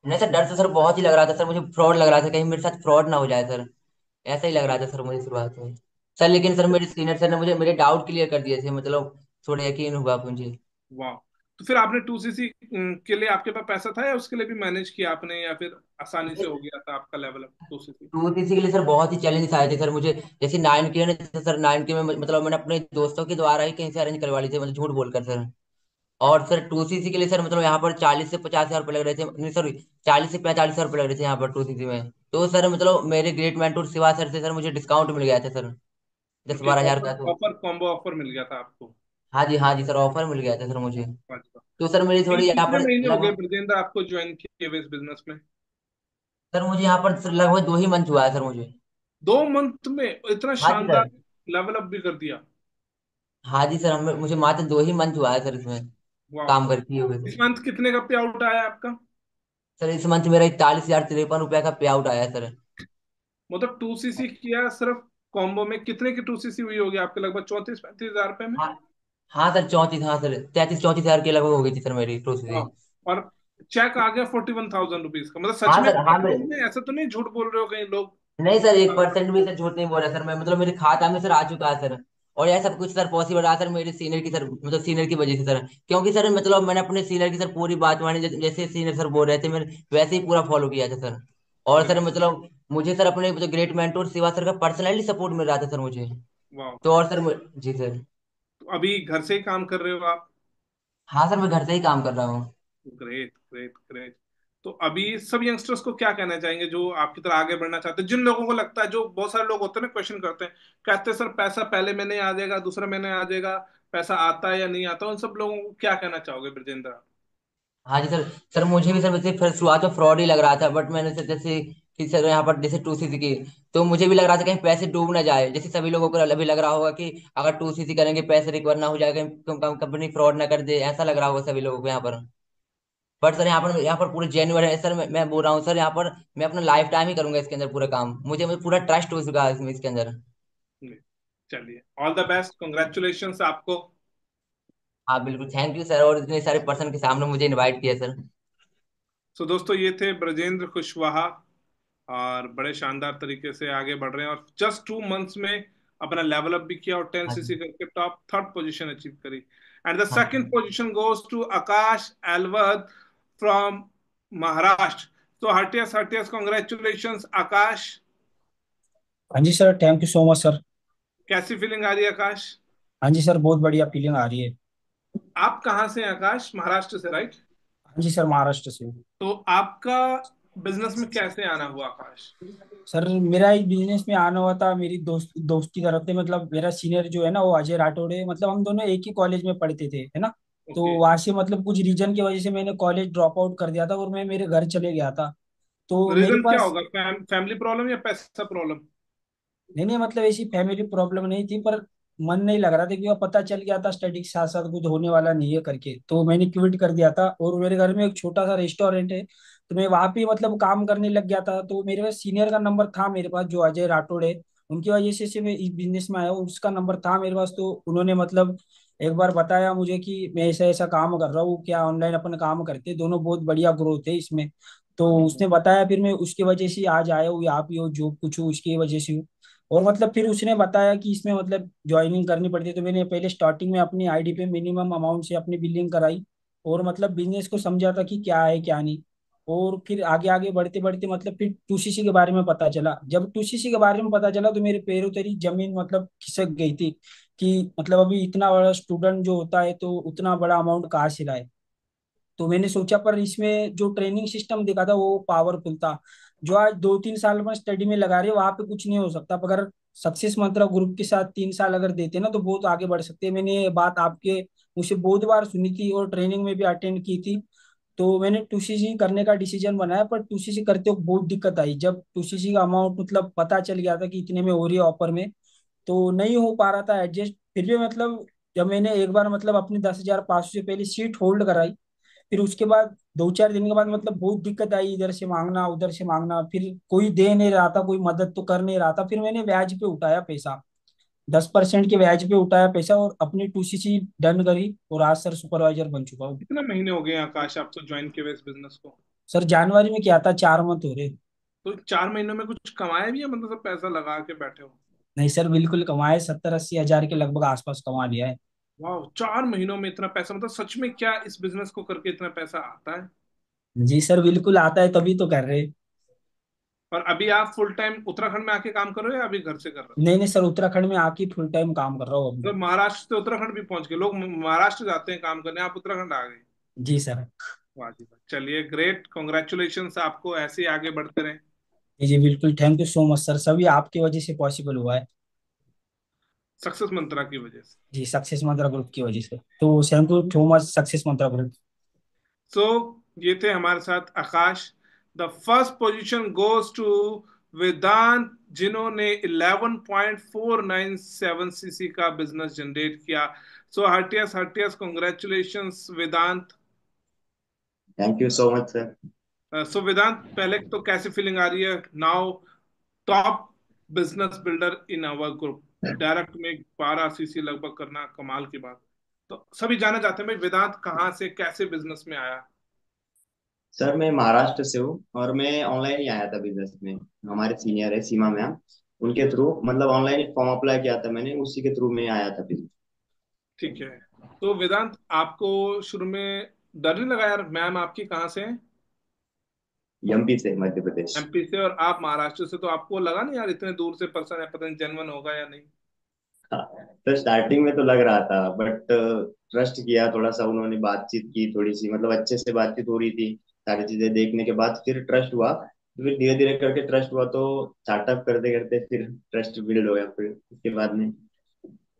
नहीं सर, डर तो सर बहुत ही लग रहा था सर। मुझे फ्रॉड लग रहा था, कहीं मेरे साथ फ्रॉड ना हो जाए सर। ऐसा ही लग रहा ओके। था सर मुझे शुरुआत में। सर लेकिन सर मेरे सीनियर सर ने मुझे मेरे डाउट क्लियर कर दिए थे, थोड़ा यकीन हुआ मुझे। वाह। तो फिर आपने 2 सीसी के लिए आपके पास पैसा था या उसके लिए भी मैनेज किया आपने, या फिर आसानी से हो गया था आपका लेवल अप 2 सीसी? टू तीसरी के लिए सर बहुत ही चैलेंजेस आए थे सर मुझे। जैसे 9 के ने सर, 9 के में मैंने अपने दोस्तों के द्वारा ही कहीं से अरेंज करवा ली थी, झूठ बोलकर सर। और सर 2 सीसी के लिए सर यहाँ पर 40 से 50 हजार रुपये लग रहे थे, नहीं सॉरी, 40 से 45 हजार रुपये लग रहे थे यहाँ पर 2 सीसी में। तो सर मेरे ग्रेट मेंटोर शिवा सर से सर मुझे डिस्काउंट मिल गया था सर, दस ओके, बारह हजार ऑफर का। तो ऑफर कॉम्बो ऑफर मिल गया था आपको? हाँ जी सर, ऑफर मिल गया था सर मुझे। अच्छा। तो सर मेरी थोड़ी यहाँ कितने पर महीने हो गए लगभग, ब्रजेंद्र आपको ज्वाइन किए हुए इस बिजनेस में? सर मुझे यहाँ पर सर लगभग 2 ही मंथ हुआ है सर मुझे। 2 मंथ में इतना हाँ जी शानदार सर। लेवल अप भी कर दिया? हाँ जी सर, मुझे मात्र 2 ही मंथ हुआ है सर इसमें वाह। काम करती हुए इस सर। मंथ कितने का पे आउट आया आपका? सर इस मंथ मेरा 41,053 रुपया का पे आउट आया है सर। मतलब 2 सीसी किया सिर्फ, कॉम्बो में कितने की 2 सीसी हुई होगी आपके, लगभग 34-35 हजार रुपए में? हाँ। हाँ सर 34, हाँ सर 33-34 हजार के लगभग हो गई थी सर मेरी प्रोसेसिंग। वाह। और चेक आ गया 41,000 रुपीज का, मतलब सच हाँ में सर। हाँ मैं, अकाउंट में? ऐसा तो नहीं झूठ बोल रहे हो कहीं लोग? नहीं सर 1% भी सर झूठ नहीं बोल रहा सर मैं, मेरे खाता में सर आ चुका है सर। और यह सब कुछ सर पॉसिबल रहा सर मेरे सीनियर की सर, सीनियर की वजह से सर। क्योंकि सर मैंने अपने सीनियर की सर पूरी बात मानी, जैसे सीनियर सर बोल रहे थे मैंने वैसे ही पूरा फॉलो किया था सर। और सर ग्रेट। मुझे सर अपने ग्रेट मेंटोर शिवा सर का पर्सनली सपोर्ट मिल रहा था सर मुझे। वाह। तो और सर जी सर। तो अभी घर से ही काम कर रहे हो आप? हाँ सर, मैं घर से ही काम कर रहा हूँ। Great great great. तो अभी सब यंगस्टर्स को क्या कहना चाहेंगे जो आपकी तरह आगे बढ़ना चाहते हैं, जिन लोगों को लगता है, जो बहुत सारे लोग होते हैं ना, क्वेश्चन करते हैं, कहते हैं सर पैसा पहले महीने आ जाएगा, दूसरे महीने आ जाएगा, पैसा आता है या नहीं आता, उन सब लोगों को क्या कहना चाहोगे ब्रजेंद्र आप? हाँ जी सर। सर मुझे भी सर वैसे फिर शुरुआत में फ्रॉड ही लग रहा था, बट मैंने सर जैसे कि सर यहाँ पर जैसे 2 सीसी की, तो मुझे भी लग रहा था कहीं पैसे डूब ना जाए, जैसे सभी लोगों को अभी लग रहा होगा कि अगर 2 सीसी करेंगे पैसे रिकवर ना हो जाएगा, कंपनी फ्रॉड ना कर दे, ऐसा लग रहा होगा सभी लोगों को यहाँ पर। बट सर यहाँ पर पूरे जेन्युइन है सर। मैं बोल रहा हूँ सर, यहाँ पर मैं अपना लाइफ टाइम ही करूंगा इसके अंदर पूरा काम। मुझे पूरा ट्रस्ट हो चुका है इसके अंदर। चलिए, ऑल द बेस्ट, कॉन्ग्रेचुलेशन आपको। हाँ बिल्कुल, थैंक यू सर, और इतने सारे पर्सन के सामने मुझे इनवाइट किया सर। सो दोस्तों, ये थे ब्रजेंद्र कुशवाहा, और बड़े शानदार तरीके से आगे बढ़ रहे हैं, और जस्ट 2 मंथ्स में अपना लेवल अप भी किया और टेन हाँ सीसी जी। करके टॉप थर्ड पोजीशन अचीव करी। एंड द हाँ सेकंड जी। Position goes to Akash Ahlawat from Maharashtra. तो हार्टियस हार्टियस कॉन्ग्रेचुलेशन आकाश। हाँ जी sir, thank you so much sir. कैसी फीलिंग आ रही है आकाश? हाँ जी सर, बहुत बढ़िया फीलिंग आ रही है। आप कहाँ से हैं आकाश? महाराष्ट्र से, राइट? हाँ जी सर, महाराष्ट्र से। तो आपका बिजनेस में कैसे आना हुआ आकाश? सर मेरा एक बिजनेस में आना हुआ था, मेरी दोस्त की तरफ से। मतलब मेरा सीनियर जो है ना, वो अजय राठौड़ है। मतलब हम दोनों एक ही कॉलेज में पढ़ते थे, है ना। तो ओके। वहां से मतलब कुछ रीजन की वजह से मैंने कॉलेज ड्रॉप आउट कर दिया था और मैं मेरे घर चले गया था। तो मेरे रीजन क्या पास, होगा? फैमिली प्रॉब्लम या पैसा प्रॉब्लम? नहीं नहीं, मतलब ऐसी फैमिली प्रॉब्लम नहीं थी, पर मन नहीं लग रहा था, क्योंकि पता चल गया था स्टडी के साथ साथ कुछ होने वाला नहीं है करके। तो मैंने क्विट कर दिया था। और मेरे घर में एक छोटा सा रेस्टोरेंट है, तो मैं वहां पे मतलब काम करने लग गया था। तो मेरे पास सीनियर का नंबर था मेरे पास, जो अजय राठौड़ है। उनकी वजह से मैं इस बिजनेस में आया हूँ। उसका नंबर था मेरे पास, तो उन्होंने मतलब एक बार बताया मुझे कि मैं ऐसा ऐसा काम कर रहा हूँ, क्या ऑनलाइन अपन काम करते हैं दोनों, बहुत बढ़िया ग्रोथ है इसमें। तो उसने बताया, फिर मैं उसकी वजह से आज आया हूँ यहाँ पे, हो जॉब कुछ हूँ उसकी वजह से हूँ। और मतलब फिर उसने बताया कि इसमें मतलब ज्वाइनिंग करनी पड़ती है। तो मैंने पहले स्टार्टिंग में अपनी आईडी पे मिनिमम अमाउंट से अपनी बिलिंग कराई, और मतलब बिजनेस को समझा था कि क्या है क्या नहीं। और फिर आगे आगे बढ़ते बढ़ते मतलब फिर टूसीसी के बारे में पता चला। जब टूसीसी के बारे में पता चला तो मेरे पैरों तली जमीन मतलब खिसक गई थी, कि मतलब अभी इतना बड़ा स्टूडेंट जो होता है तो उतना बड़ा अमाउंट कहाँ से लाए। तो मैंने सोचा, पर इसमें जो ट्रेनिंग सिस्टम देखा था वो पावरफुल था। जो आज 2-3 साल में स्टडी में लगा रहे हैं वहां पे कुछ नहीं हो सकता, पर अगर सक्सेस मंत्रा ग्रुप के साथ 3 साल अगर देते ना तो बहुत आगे बढ़ सकते हैं। मैंने ये बात आपके मुझसे बहुत बार सुनी थी और ट्रेनिंग में भी अटेंड की थी। तो मैंने टूसीसी करने का डिसीजन बनाया, पर टूसीसी करते वक्त बहुत दिक्कत आई। जब टूसीसी का अमाउंट मतलब पता चल गया था कि इतने में हो रही है ऑफर में, तो नहीं हो पा रहा था एडजस्ट। फिर भी मतलब जब मैंने एक बार मतलब अपनी 10,500 से पहले सीट होल्ड कराई, फिर उसके बाद 2-4 दिन के बाद मतलब बहुत दिक्कत आई, इधर से मांगना उधर से मांगना, फिर कोई दे नहीं रहा था, कोई मदद तो कर नहीं रहा था। फिर मैंने ब्याज पे उठाया पैसा, 10% के ब्याज पे उठाया पैसा, और अपनी टूसीसी डन करी, और आज सर सुपरवाइजर बन चुका हूँ। कितने महीने हो गए हैं आकाश आपको ज्वाइन किए हुए इस बिजनेस को? सर जनवरी में किया था, 4 मंथ हो रहे। तो 4 महीनों में कुछ कमाया भी है, मतलब सब पैसा लगा के बैठे हो? नहीं सर, बिल्कुल कमाए, 70-80 हजार के लगभग आसपास कमा लिया है। वाह, 4 महीनों में इतना पैसा! मतलब सच में क्या इस बिजनेस को करके इतना पैसा आता है? जी सर, बिल्कुल आता है, तभी तो कर रहे। और अभी आप फुल टाइम उत्तराखंड में आके काम कर रहे हो या अभी घर से कर रहे हो? नहीं नहीं सर, उत्तराखंड में आके फुल टाइम काम कर रहा हूँ अभी। मतलब महाराष्ट्र से उत्तराखंड भी पहुंच गए लोग, महाराष्ट्र जाते हैं काम करने, आप उत्तराखंड आ गए। जी सर। वाह जी वाह, चलिए ग्रेट, कॉन्ग्रेचुलेशन, आपको ऐसे ही आगे बढ़ते रहे। जी जी बिल्कुल, thank you so much sir, सभी आपकी वजह से पॉसिबल हुआ है। सक्सेस मंत्रा की वजह से। जी, सक्सेस मंत्रा ग्रुप की वजह से। तो thank you so much success mantra group. सो ये थे हमारे साथ आकाश। The first position goes to Vedant, जिन्होंने 11.497 सीसी का बिजनेस जनरेट किया। So heartiest heartiest congratulations Vedant. Thank you so much sir. So Vedant, पहले तो कैसी फीलिंग आ रही है now? Top business builder in our group, direct में 12 सीसी लगभग करना कमाल की बात। तो सभी जानना चाहते हैं भाई, वेदांत कहाँ से कैसे बिजनेस में आया? सर मैं महाराष्ट्र से हूँ और मैं ऑनलाइन ही आया था बिजनेस में। हमारे सीनियर है सीमा मैम, उनके थ्रू मतलब ऑनलाइन फॉर्म अप्लाई किया था मैंने, उसी के थ्रू मैं आया था बिजनेस। ठीक है। तो वेदांत, आपको शुरू में डर नहीं लगा यार? मैम आपकी कहाँ से है? एमपी से, मध्य प्रदेश। एमपी से और आप महाराष्ट्र से, तो आपको लगा नहीं यार इतने दूर से पर्सन है, पता नहीं जेन्युइन होगा या नहीं? हाँ, तो स्टार्टिंग में तो लग रहा था बट ट्रस्ट किया थोड़ा सा, उन्होंने बातचीत की थोड़ी सी, मतलब अच्छे से बातचीत हो रही थी। सारी चीजें देखने के बाद फिर ट्रस्ट हुआ, फिर धीरे धीरे करके ट्रस्ट हुआ, तो स्टार्टअप करते करते फिर ट्रस्ट बिल्ड हो गया फिर उसके बाद में।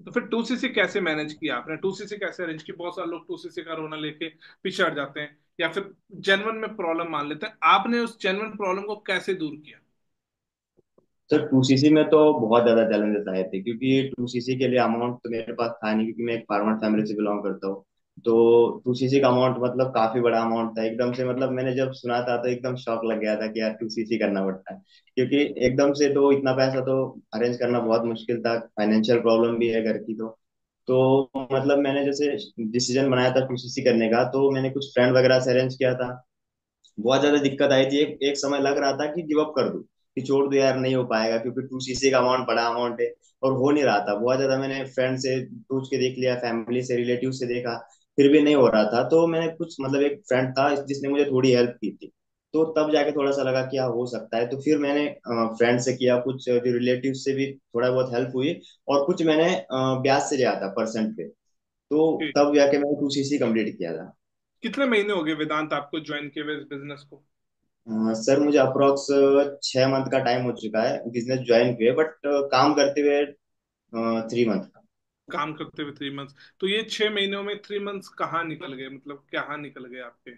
तो फिर 2सीसी कैसे मैनेज किया आपने? 2सीसी कैसे अरेंज की? बहुत सारे लोग 2सीसी का रोना लेके पीछे हट जाते हैं या फिर जेन्युइन में प्रॉब्लम मान लेते हैं। आपने उस जेन्युइन प्रॉब्लम को कैसे दूर किया? सर टू सीसी में तो बहुत ज्यादा चैलेंजेस आए थे, क्योंकि टू सीसी के लिए अमाउंट तो मेरे पास था नहीं, क्योंकि मैं एक फार्मर फैमिली से बिलोंग करता हूँ। तो टू सीसी का अमाउंट मतलब काफी बड़ा अमाउंट था एकदम से, मतलब मैंने जब सुना था तो एकदम शॉक लग गया था कि यार टू सीसी करना पड़ता है, क्योंकि एकदम से तो इतना पैसा तो अरेंज करना बहुत मुश्किल था, फाइनेंशियल प्रॉब्लम भी है घर की। तो मतलब मैंने जैसे डिसीजन बनाया था टू सीसी करने का, तो मैंने कुछ फ्रेंड वगैरह से अरेंज किया था। बहुत ज्यादा दिक्कत आई थी, एक समय लग रहा था कि गिव अप कर दूं, कि छोड़ दो यार, नहीं हो पाएगा, क्योंकि 2cc का अमाउंट बड़ा अमाउंट है और हो नहीं रहा था। बहुत ज्यादा मैंने फ्रेंड से पूछ के देख लिया, फैमिली से, रिलेटिव से देखा, फिर भी नहीं हो रहा था। तो मैंने कुछ मतलब एक फ्रेंड था जिसने मुझे थोड़ी हेल्प की थी, तो तब जाके थोड़ा सा लगा कि हाँ हो सकता है। तो फिर मैंने फ्रेंड से किया, कुछ जो रिलेटिव से भी थोड़ा बहुत हेल्प हुई, और कुछ मैंने ब्याज से लिया था परसेंट पे। तो Okay. तब जाके मैंने 2cc कंप्लीट किया था। कितने महीने हो गए वेदांत आपको ज्वाइन किए हुए इस बिजनेस को? सर मुझे अप्रोक्स 6 मंथ का टाइम हो चुका है बिजनेस ज्वाइन किए, बट काम करते हुए 3 मंथ का। काम करते हुए 3 मंथ्स। तो ये 6 महीनों में 3 मंथ्स कहाँ निकल गए, मतलब कहाँ निकल गए आपके?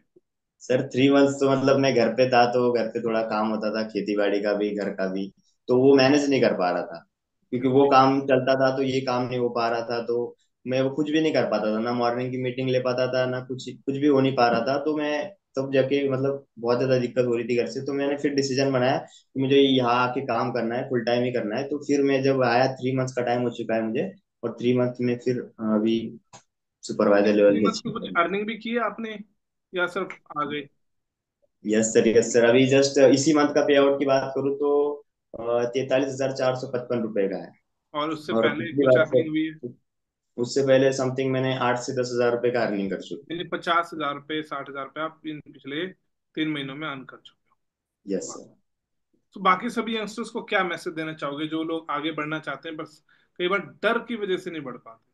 सर 3 मंथ तो मतलब मैं घर पे था, तो घर पे थोड़ा काम होता था, खेती बाड़ी का भी, घर का भी, तो वो मैनेज नहीं कर पा रहा था। क्योंकि वो काम चलता था तो ये काम नहीं हो पा रहा था, तो मैं वो कुछ भी नहीं कर पाता था, ना मॉर्निंग की मीटिंग ले पाता था, ना कुछ कुछ भी हो नहीं पा रहा था। तो मैं तब जाके मतलब बहुत ज्यादा दिक्कत हो रही थी घर से, तो मैंने फिर डिसीजन बनाया कि मुझे यहाँ आके काम करना है, फुल टाइम ही करना है। तो फिर मैं जब आया, 3 मंथ का टाइम हो चुका है मुझे, और 3 मंथ में फिर अभी सुपरवाइजर लेवल 3 मंथ की कुछ पे। अर्निंग भी की है आपने, या सिर्फ आ गए? यस सर, यस सर, अभी जस्ट इसी मंथ का पे आउट की बात करूँ तो 43,455 रुपए का है। और उससे और पहले पिछली कुछ बार से, अर्निंग हुई है? उससे पहले समथिंग मैंने 8 से 10 हजार रुपए का अर्निंग कर चुकी यानी 50,000 रुपये 60,000 रुपये आप इन पिछले 3 महीनों में अर्न कर चुके है। यस हो। सर। तो बाकी सभी यंगस्टर्स को क्या मैसेज देना चाहोगे जो लोग आगे बढ़ना चाहते हैं, बस कई बार डर की वजह से नहीं बढ़ पाते?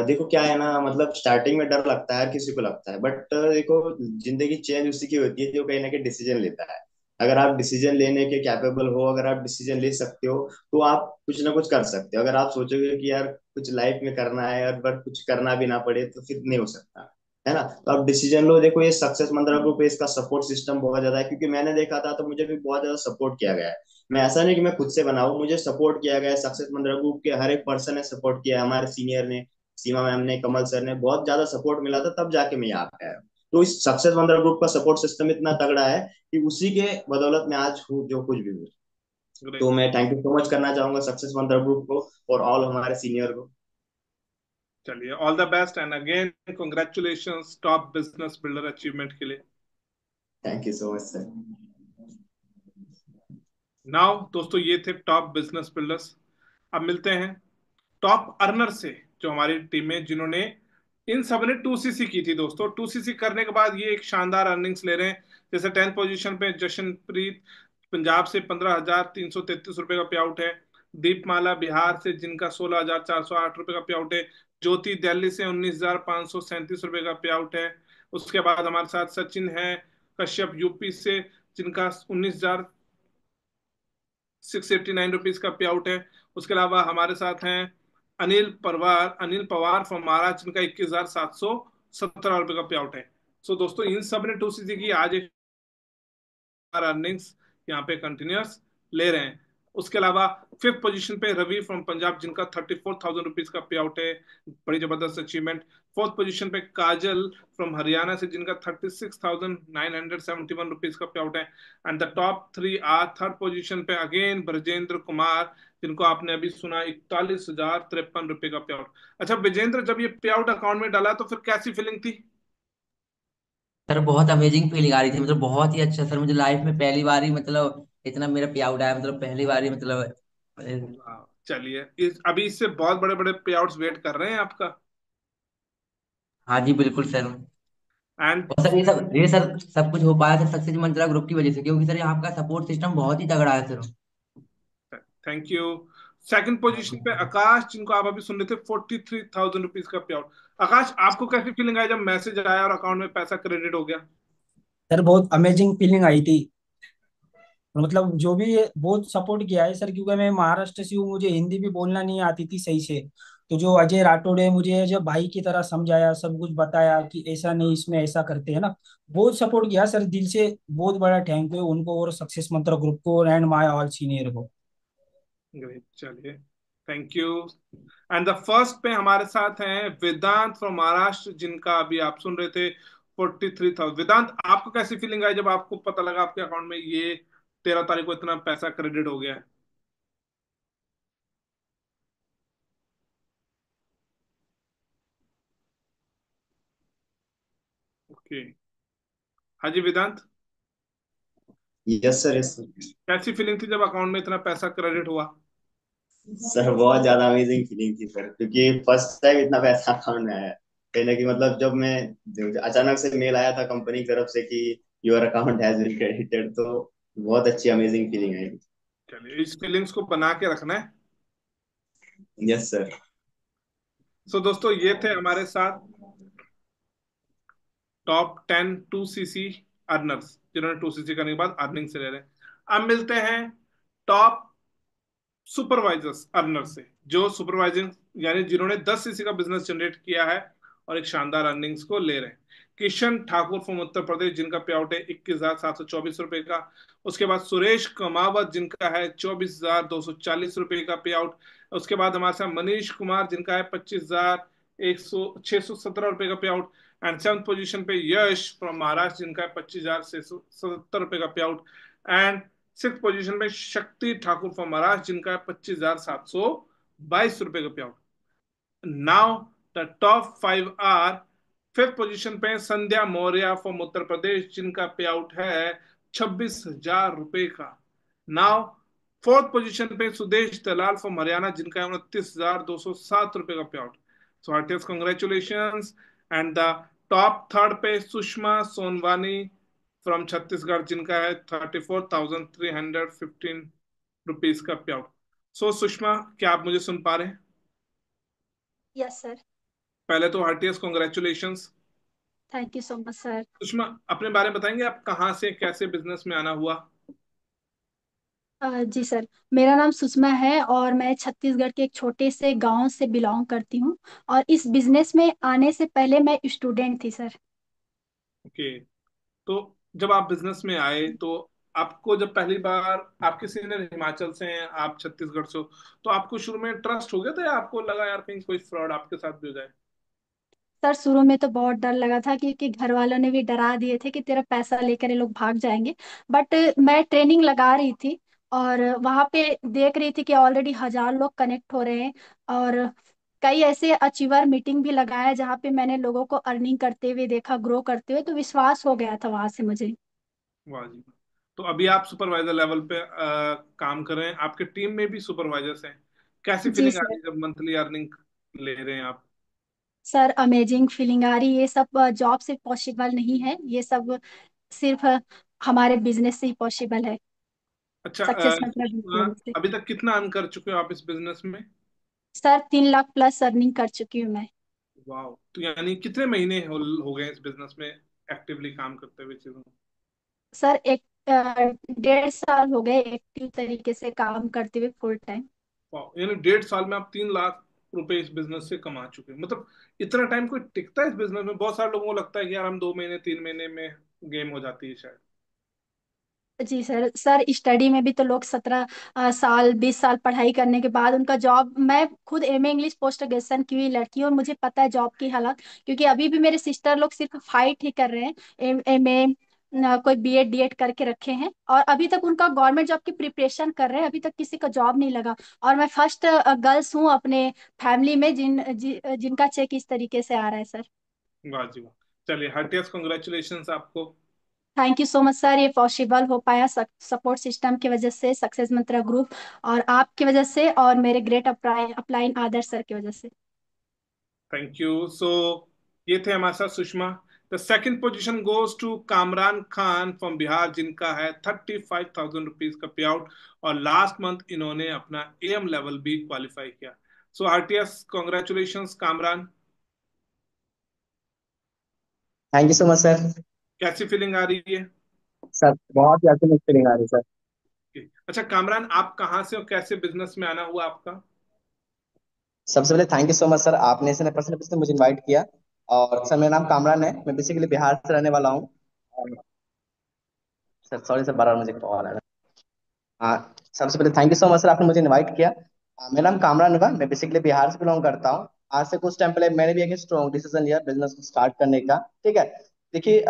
देखो क्या है ना, मतलब स्टार्टिंग में डर लगता है, हर किसी को लगता है, बट देखो, जिंदगी चेंज उसी की होती है जो कहीं ना कहीं डिसीजन लेता है। अगर आप डिसीजन लेने के कैपेबल हो, अगर आप डिसीजन ले सकते हो, तो आप कुछ ना कुछ कर सकते हो। अगर आप सोचोगे कि यार कुछ लाइफ में करना है और बट कुछ करना भी ना पड़े, तो फिर नहीं हो सकता, है ना। तो आप डिसीजन लो। देखो ये सक्सेस मंत्रा ग्रुप है, इसका सपोर्ट सिस्टम बहुत ज्यादा है, क्योंकि मैंने देखा था तो मुझे भी बहुत ज्यादा सपोर्ट किया गया है। मैं ऐसा नहीं कि मैं खुद से बनाऊं, मुझे सपोर्ट किया गया है। सक्सेस मंत्रा ग्रुप के हर एक पर्सन ने सपोर्ट किया है, हमारे सीनियर ने, सीमा मैम ने, कमल सर ने, बहुत ज्यादा सपोर्ट मिला था, तब जाके मैं यहाँ पे आया। तो इस सक्सेस वंडर ग्रुप का सपोर्ट सिस्टम इतना तगड़ा है कि उसी के बदौलत मैं आज हूँ जो कुछ भी हूँ। तो ग्रेट। मैं थैंक यू सो मच करना चाहूंगा सक्सेस वंडर ग्रुप को और ऑल हमारे सीनियर को। चलिए, all the best and again congratulations top business builder achievement के लिए। Thank you so much sir. Now दोस्तों, ये थे टॉप बिजनेस बिल्डर्स। अब मिलते हैं टॉप अर्नर से, जो हमारी टीम में जिन्होंने, इन सब ने 2cc की थी दोस्तों। 2cc करने के बाद ये एक शानदार अर्निंग्स ले रहे हैं। जैसे 10th पोजीशन पे जशनप्रीत पंजाब से 15,333 रुपए का पे आउट है। दीपमाला बिहार से, जिनका 16,408 रुपए का पे आउट है। ज्योति दिल्ली से 19,537 रुपए का पे आउट है। उसके बाद हमारे साथ सचिन है कश्यप यूपी से, जिनका 19,689 रुपीज का पे आउट है। उसके अलावा हमारे साथ हैं अनिल पवार फ्रॉम महाराष्ट्र, जिनका 21,717 रुपए का पे आउट है। सो दोस्तों, इन सब ने 2cc की आज एक अर्निंग्स यहाँ पे कंटिन्यूस ले रहे हैं। उसके अलावा 5th पोजीशन पे रवि फ्रॉम पंजाब, जिनका 34,000 रुपीज का पे आउट है, बड़ी जबरदस्त अचीवमेंट। 4th पोजीशन पे काजल फ्रॉम हरियाणा से, जिनका 36,971 रुपीज का पे आउट है। And the top 3 are 3rd position पे अगेन ब्रजेंद्र कुमार, जिनको आपने अभी सुना, 41,053 रुपए का पे आउट। अच्छा विजेंद्र, जब ये पे आउट अकाउंट में डाला तो फिर कैसी फीलिंग थी? सर बहुत अमेजिंग फीलिंग आ रही थी, मतलब बहुत ही अच्छा सर। मुझे लाइफ में पहली बार ही मतलब इतना मेरा पे आउट आया, मतलब पहली बार ही मतलब वाह, चलिए, अभी इससे बहुत बड़े बड़े पे आउट्स वेट कर रहे हैं आपका। हाँ जी बिल्कुल सर। एंड और सर ये सर सब कुछ हो पाया सर सक्सेस मंत्रा ग्रुप की वजह से, क्योंकि सर यहाँ आपका सपोर्ट सिस्टम बहुत ही तगड़ा है सर। Thank you. सेकंड हाँ पोजीशन जी पे आकाश, जिनको आप अभी सुन रहे थे, 43,000 रुपीज का पे आउट। आकाश, आपको कैसी फीलिंग आई जब मैसेज आया और अकाउंट में पैसा क्रेडिट हो गया? सर बहुत अमेजिंग फीलिंग आई थी। मतलब जो भी ये बहुत सपोर्ट किया है सर, क्योंकि मैं महाराष्ट्र से हूँ, मुझे हिंदी भी बोलना नहीं आती थी सही से। तो जो अजय राठौड़ है, मुझे जब भाई की तरह समझाया, सब कुछ बताया कि ऐसा नहीं, इसमें ऐसा करते हैं ना। बहुत सपोर्ट किया सर, दिल से बहुत बड़ा थैंक यू उनको और सक्सेस मंत्र ग्रुप को एंड माय ऑल सीनियर को। ग्रेट, चलिए, thank you. And the first पे हमारे साथ हैं वेदांत फ्रॉम महाराष्ट्र, जिनका अभी आप सुन रहे थे 43,000। वेदांत, आपको कैसी फीलिंग आई जब आपको पता लगा आपके अकाउंट में ये 13 तारीख को इतना पैसा क्रेडिट हो गया है? ओके। हाँ जी Vedant. Yes sir, yes sir. कैसी फीलिंग थी जब अकाउंट में इतना पैसा क्रेडिट हुआ? सर बहुत ज्यादा अमेजिंग फीलिंग थी सर, क्योंकि फर्स्ट टाइम इतना पैसा अकाउंट में आया। कहीं ना कहीं मतलब जब मैं अचानक से मेल आया था कंपनी की तरफ से कि your account has been credited, तो बहुत अच्छी अमेजिंग फीलिंग आई। चलिए, इस फीलिंग्स को बना के रखना है। Yes sir. सो दोस्तों, ये थे हमारे साथ टॉप 10 2cc अर्नर्स, जिन्होंने 2cc करने के बाद अर्निंग से ले रहे हैं। अब मिलते हैं टॉप सुपरवाइजर्स अर्नर से, जो सुपरवाइजिंग यानी जिन्होंने 10cc का बिजनेस जनरेट किया है और एक शानदार अर्निंग्स को ले रहे हैं। किशन ठाकुर फ्रॉम उत्तर प्रदेश, जिनका पे आउट है 21,724 रुपए का। उसके बाद सुरेश कमावत, जिनका है 24,240 रुपए का पे आउट। उसके बाद हमारे साथ मनीष कुमार, जिनका है 25,617 रुपए का पे आउट। एंड सेवंथ पोजीशन पे यश फ्रॉम महाराष्ट्र, जिनका है 25,677 रुपए का पे आउट। एंड सिक्स पोजीशन में शक्ति ठाकुर फ्रॉम महाराष्ट्र, जिनका है 25,722 रुपए का पे out. Now the top 5 are. Fifth position पे संध्या मौर्य फ्रॉम उत्तर प्रदेश, जिनका पे आउट है 26,000 रुपए का। नाउ फोर्थ पोजीशन पे सुदेश दलाल फ्रॉम हरियाणा, जिनका है 29,207 रुपए का पे out. So heartiest congratulation. And the top third पे सुषमा सोनवानी फ्रॉम छत्तीसगढ़, जिनका है 34,315 रुपीज का पे आउट। सो सुषमा, क्या आप मुझे सुन पा रहे हैं? Yes sir. पहले तो heartiest congratulation. Thank you so much sir. Sushma, अपने बारे में बताएंगे, आप कहाँ से कैसे बिजनेस में आना हुआ? जी सर, मेरा नाम सुषमा है और मैं छत्तीसगढ़ के एक छोटे से गांव से बिलोंग करती हूँ। और इस बिजनेस में आने से पहले मैं स्टूडेंट थी सर। ओके। तो जब आप बिजनेस में आए, तो आपको जब पहली बार, आपके सीनियर हिमाचल से हैं, आप छत्तीसगढ़ से हो, तो आपको शुरू में ट्रस्ट हो गया था या आपको लगा यार कहीं कोई फ्रॉड आपके साथ भी हो जाए? सर शुरू में तो बहुत डर लगा था क्योंकि घर वालों ने भी डरा दिए थे कि तेरा पैसा लेकर ये लोग भाग जाएंगे। बट मैं ट्रेनिंग लगा रही थी और वहां पे देख रही थी कि ऑलरेडी 1,000 लोग कनेक्ट हो रहे हैं। और कई ऐसे अचीवर मीटिंग भी लगाया जहाँ पे मैंने लोगों को अर्निंग करते हुए देखा, ग्रो करते हुए, तो विश्वास हो गया था वहां से मुझे। वाह जी। तो अभी आप सुपरवाइजर लेवल पे काम कर रहे हैं, आपके टीम में भी सुपरवाइजर्स हैं। कैसी जी फीलिंग आ सर। रही है जब मंथली अर्निंग ले रहे हैं आप? सर अमेजिंग फीलिंग आ रही है। ये सब जॉब से पॉसिबल नहीं है, ये सब सिर्फ हमारे बिजनेस से ही पॉसिबल है। अच्छा, सक्सेस मतलब से। अभी तक कितना अर्न कर चुके हो आप इस बिजनेस में? सर 3 लाख प्लस अर्निंग कर चुकी हूँ मैं। वाह। तो यानी कितने महीने हो गए इस बिजनेस में एक्टिवली काम करते हुए चीजों? सर एक 1.5 साल हो गए एक्टिव तरीके से काम करते हुए फुल टाइम। वाह, यानी 1.5 साल में आप 3 लाख रुपए इस बिजनेस से कमा चुके हैं। मतलब इतना टाइम कोई टिकता है इस बिजनेस में? बहुत सारे लोगों को लगता है कि यार हम 2 महीने 3 महीने में गेम हो जाती है शायद। जी सर। सर स्टडी में भी तो लोग 17 साल 20 साल पढ़ाई करने के बाद उनका जॉब, मैं खुद एमए इंग्लिश पोस्ट ग्रेजुएशन की हुई लड़की हूँ और मुझे पता है जॉब की हालत। क्योंकि अभी भी मेरे सिस्टर लोग सिर्फ फाइट ही कर रहे हैं। एमए कोई बीएड डीएड करके रखे हैं और अभी तक उनका गवर्नमेंट जॉब की प्रिपरेशन कर रहे हैं, अभी तक किसी का जॉब नहीं लगा। और मैं फर्स्ट गर्ल्स हूँ अपने फैमिली में जिनका चेक इस तरीके से आ रहा है सर। वाह जी वाह। चलिए, हार्टियस्ट कॉन्ग्रेचुलेशन आपको। Thank you so much sir, ये पॉसिबल हो पाया सपोर्ट सिस्टम की वजह से, सक्सेस मंत्रा ग्रुप और आपकी वजह से और मेरे ग्रेट अपलाइन आदर्श सर की वजह से। Thank you. सो ये थे हमारे साथ Sushma. The second position goes to Kamran Khan from Bihar, जिनका है 35,000 रुपीज का पे आउट। और लास्ट मंथ इन्होंने अपना एएम लेवल भी क्वालिफाई किया। So heartiest congratulation Kamran. Thank you so much sir. कैसी फीलिंग आ रही है? सर बहुत ही अच्छी फीलिंग आ रही है सर। अच्छा कामरान, आप कहाँ से और कैसे बिजनेस में आना हुआ आपका? सबसे पहले thank you so much sir, आपने इसे पर्सनल बेसिस पे मुझे इनवाइट किया। और सर मेरा नाम कामरान है, मैं बेसिकली बिहार से रहने वाला हूँ। और सर सॉरी सर, बार बार मुझे कॉल आ रहा है। हाँ, सबसे पहले thank you so much sir, आपने मुझे इनवाइट किया। मेरा नाम कामरान हुआ, मैं बेसिकली बिहार से बिलोंग करता हूँ। आज से कुछ टाइम पहले मैंने भी एक स्ट्रॉन्ग डिसीजन लिया बिजनेस को स्टार्ट करने का। ठीक है। देखिए,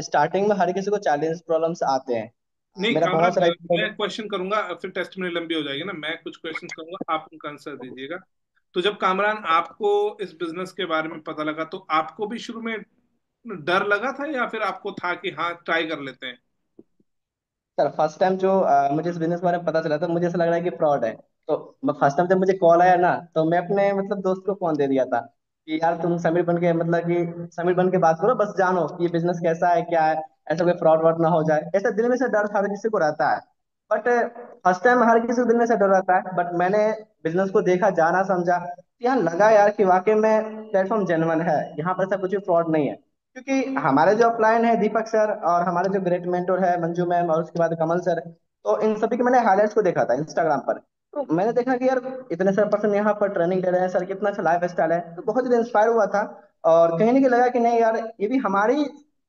स्टार्टिंग में हर किसी को चैलेंज प्रॉब्लम्स आते हैं। नहीं मेरा कामरान, बहुत सारा मैं क्वेश्चन करूंगा, फिर टेस्टिमनी लंबी हो जाएगी ना, मैं कुछ क्वेश्चन करूंगा, आप उनका आंसर दीजिएगा। तो जब कामरान आपको इस बिजनेस के बारे में पता लगा, तो आपको भी शुरू में डर लगा था या फिर आपको था कि हाँ ट्राई कर लेते हैं? सर फर्स्ट टाइम जो मुझे इस बिजनेस के बारे में पता चला था, मुझे ऐसा लग रहा है कि फ्रॉड है। तो फर्स्ट टाइम जब मुझे कॉल आया ना, तो मैं अपने मतलब दोस्त को फोन दे दिया था कि यार तुम समीर बन के मतलब कि समीर बन के बात करो, बस जानो कि ये बिजनेस कैसा है क्या है, ऐसा कोई फ्रॉड वर्ड ना हो जाए। ऐसा दिल में से डर हर किसी को रहता है। बट फर्स्ट टाइम हर किसी को दिल में से डर रहता है, बट मैंने बिजनेस को देखा, जाना, समझा, तो यहाँ लगा यार कि वाकई में प्लेटफॉर्म जेन्युइन है, यहाँ पर ऐसा कुछ भी फ्रॉड नहीं है। क्योंकि हमारे जो अपलाइन है दीपक सर, और हमारे जो ग्रेट मेंटोर है मंजू मैम, और उसके बाद कमल सर, तो इन सभी के मैंने हाईलाइट्स को देखा था इंस्टाग्राम पर। तो मैंने देखा कि यार इतने सारे पर्सन यहाँ पर ट्रेनिंग ले रहे हैं सर, कितना अच्छा लाइफ स्टाइल है, तो बहुत ज्यादा इंस्पायर हुआ था। और कहीं ना कहीं लगा कि नहीं यार, ये भी हमारी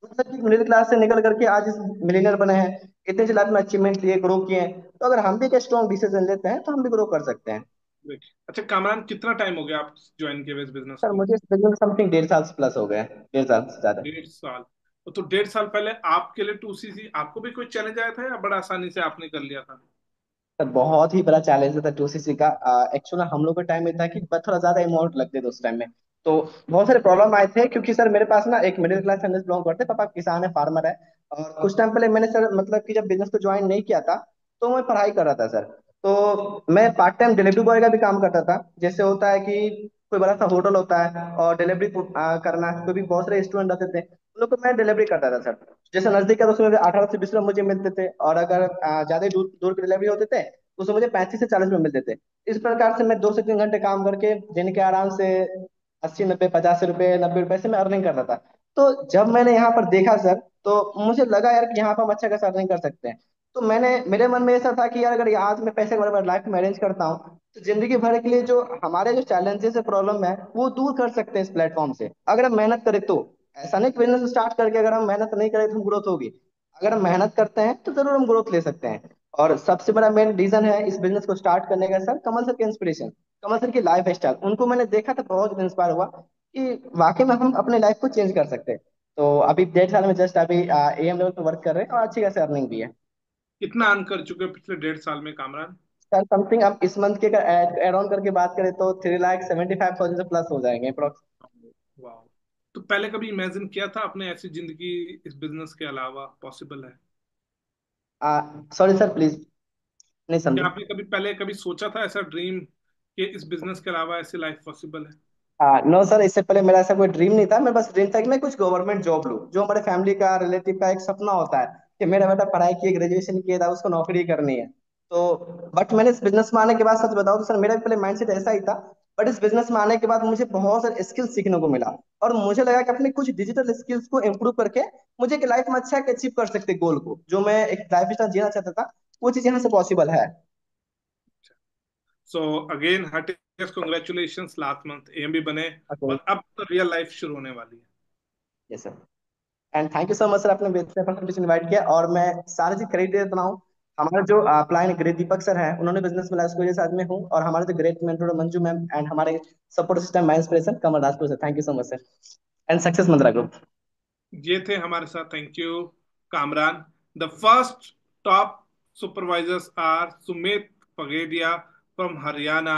मतलब कि मिडिल क्लास से निकल करके आज इस मिलीनियर बने हैं, इतने अच्छे लाइफ में अचीवमेंट लिए, ग्रो किए हैं। तो अगर हम भी एक स्ट्रॉन्ग डिसीजन लेते हैं तो हम भी ग्रो कर सकते हैं। देखिए, अच्छा कामरान, कितना टाइम हो गया आप ज्वाइन किए हुए इस बिजनेस सर को? मुझे इस बिजनेस समथिंग 1.5 साल प्लस हो गए, 1.5 साल से ज्यादा। 1.5 साल। तो 1.5 साल पहले आपके लिए 2cc, आपको भी कोई चैलेंज आया था या बड़ा आसानी से आपने कर लिया था? सर बहुत ही बड़ा चैलेंज था 2cc का। एक्चुअली हम लोग का टाइम में था कि थोड़ा ज्यादा अमाउंट लगते थे उस टाइम में। तो बहुत सारे प्रॉब्लम आए थे, क्योंकि सर मेरे पास ना एक मिडिल क्लास फैमिली से बिलोंग करते हैं, पापा किसान है, फार्मर है। और कुछ टाइम पहले मैंने सर मतलब कि जब बिजनेस को ज्वाइन नहीं किया था, तो मैं पढ़ाई कर रहा था सर। तो मैं पार्ट टाइम डिलीवरी बॉय का भी काम करता था। जैसे होता है कि कोई बड़ा सा होटल होता है और डिलीवरी करना, कोई भी बहुत सारे स्टूडेंट रहते थे, उन लोग को मैं डिलीवरी करता था सर। जैसे नजदीक का तो उसमें 18 से 20 रुपये मुझे मिलते थे, और अगर ज्यादा दूर दूर की डिलीवरी होते थे तो उसमें मुझे 35 से 40 रुपये मिलते थे। इस प्रकार से मैं 2 से 3 घंटे काम करके दिन के आराम से 80 90 85 रुपये 90 रुपये से मैं अर्निंग करता था। तो जब मैंने यहाँ पर देखा सर, तो मुझे लगा यार कि यहाँ पर हम अच्छा खासा अर्निंग कर सकते हैं। तो मैंने मेरे मन में ऐसा था कि यार अगर ये आज मैं पैसे बराबर लाइफ में अरेंज करता हूँ, तो जिंदगी भर के लिए जो हमारे जो चैलेंजेस है, प्रॉब्लम है, वो दूर कर सकते हैं इस प्लेटफॉर्म से, अगर हम मेहनत करें तो। ऐसा नहीं कि बिजनेस स्टार्ट करके अगर हम मेहनत नहीं करें तो हम ग्रोथ होगी। अगर हम मेहनत करते हैं तो जरूर हम ग्रोथ ले सकते हैं। और सबसे बड़ा मेन रीजन है इस बिजनेस को स्टार्ट करने का सर, कमल सर के इंस्पिरेशन, कमल सर की लाइफ स्टाइल, उनको मैंने देखा तो बहुत इंस्पायर हुआ कि वाकई में हम अपने लाइफ को चेंज कर सकते हैं। तो अभी 1.5 साल में जस्ट अभी एएम लेवल पे वर्क कर रहे हैं, और अच्छी खासी अर्निंग भी है। कितना अर्न कर चुके हो पिछले 1.5 साल में कामरान? सर समथिंग हम इस मंथ के एड ऑन करके बात करें तो 3,75,000 से प्लस हो जाएंगे अप्रोक्स। वाह। तो पहले कभी इमेजिन किया था आपने ऐसी जिंदगी इस बिजनेस के अलावा पॉसिबल है? सॉरी सर प्लीज, नहीं क्या समझे। आपने कभी पहले कभी सोचा था ऐसा ड्रीम कि इस बिजनेस के अलावा ऐसी लाइफ पॉसिबल है? नो सर, इससे पहले मेरा ऐसा कोई ड्रीम नहीं था। मेरा बस ड्रीम था कि मैं कुछ गवर्नमेंट जॉब लूँ, जो हमारे फैमिली का, रिलेटिव का एक सपना होता है कि मेरा बेटा पढ़ाई किए, ग्रेजुएशन किया था, उसको नौकरी करनी है। तो बट मैंने इस बिजनेस में आने के बाद, सच बताऊं तो सर, मेरा भी पहले माइंडसेट ऐसा ही था। बट इस बिजनेस में आने के बाद मुझे बहुत सारे स्किल्स सीखने को मिला, और मुझे लगा कि अपने कुछ डिजिटल स्किल्स को इम्प्रूव करके मुझे एक लाइफ में अच्छा अचीव कर सकते गोल को, जो मैं एक लाइफ स्टाइल जीना चाहता था, वो चीज यहाँ से पॉसिबल है। So again heartiest congratulations, last month AMB बने ओके। और अब तो रियल लाइफ शुरू होने वाली है। Yes sir. And thank you so much sir, आपने बेहतर इनवाइट किया, और मैं सारी चीज क्रेडिट देता हूँ। हमारे जो अपलाइन ग्रेट दीपक सर हैं, उन्होंने बिजनेस में लाइफ को साथ में हूँ, और हमारे जो great mentor Manju ma'am, and हमारे support system my inspiration Kamal Rajput sir, thank you so much sir. And success mantra group. ये थे हमारे साथ, thank you Kamran. The first top supervisors are Sumit Pagedia from Haryana,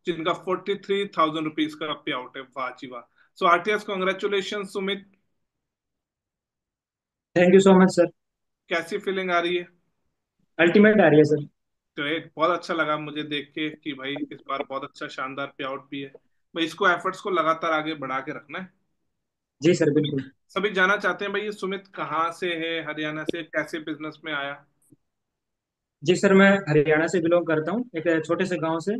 जिनका 43,000 रुपीज का पे आउट है। वाह जी वाह। So heartiest congratulation Sumit. Thank you so much sir. कैसी फीलिंग आ रही है? अल्टीमेट आ रही है सर। ग्रेट, बहुत अच्छा लगा मुझे देख के कि भाई इस बार बहुत अच्छा शानदार पे आउट भी है। भाई इसको एफर्ट्स को लगातार आगे बढ़ा के रखना है। जी सर बिल्कुल। सभी जानना चाहते हैं भाई ये सुमित कहाँ से है, हरियाणा से, कैसे बिजनेस में आया? जी सर, मैं हरियाणा से बिलोंग करता हूँ, एक छोटे से गांव से।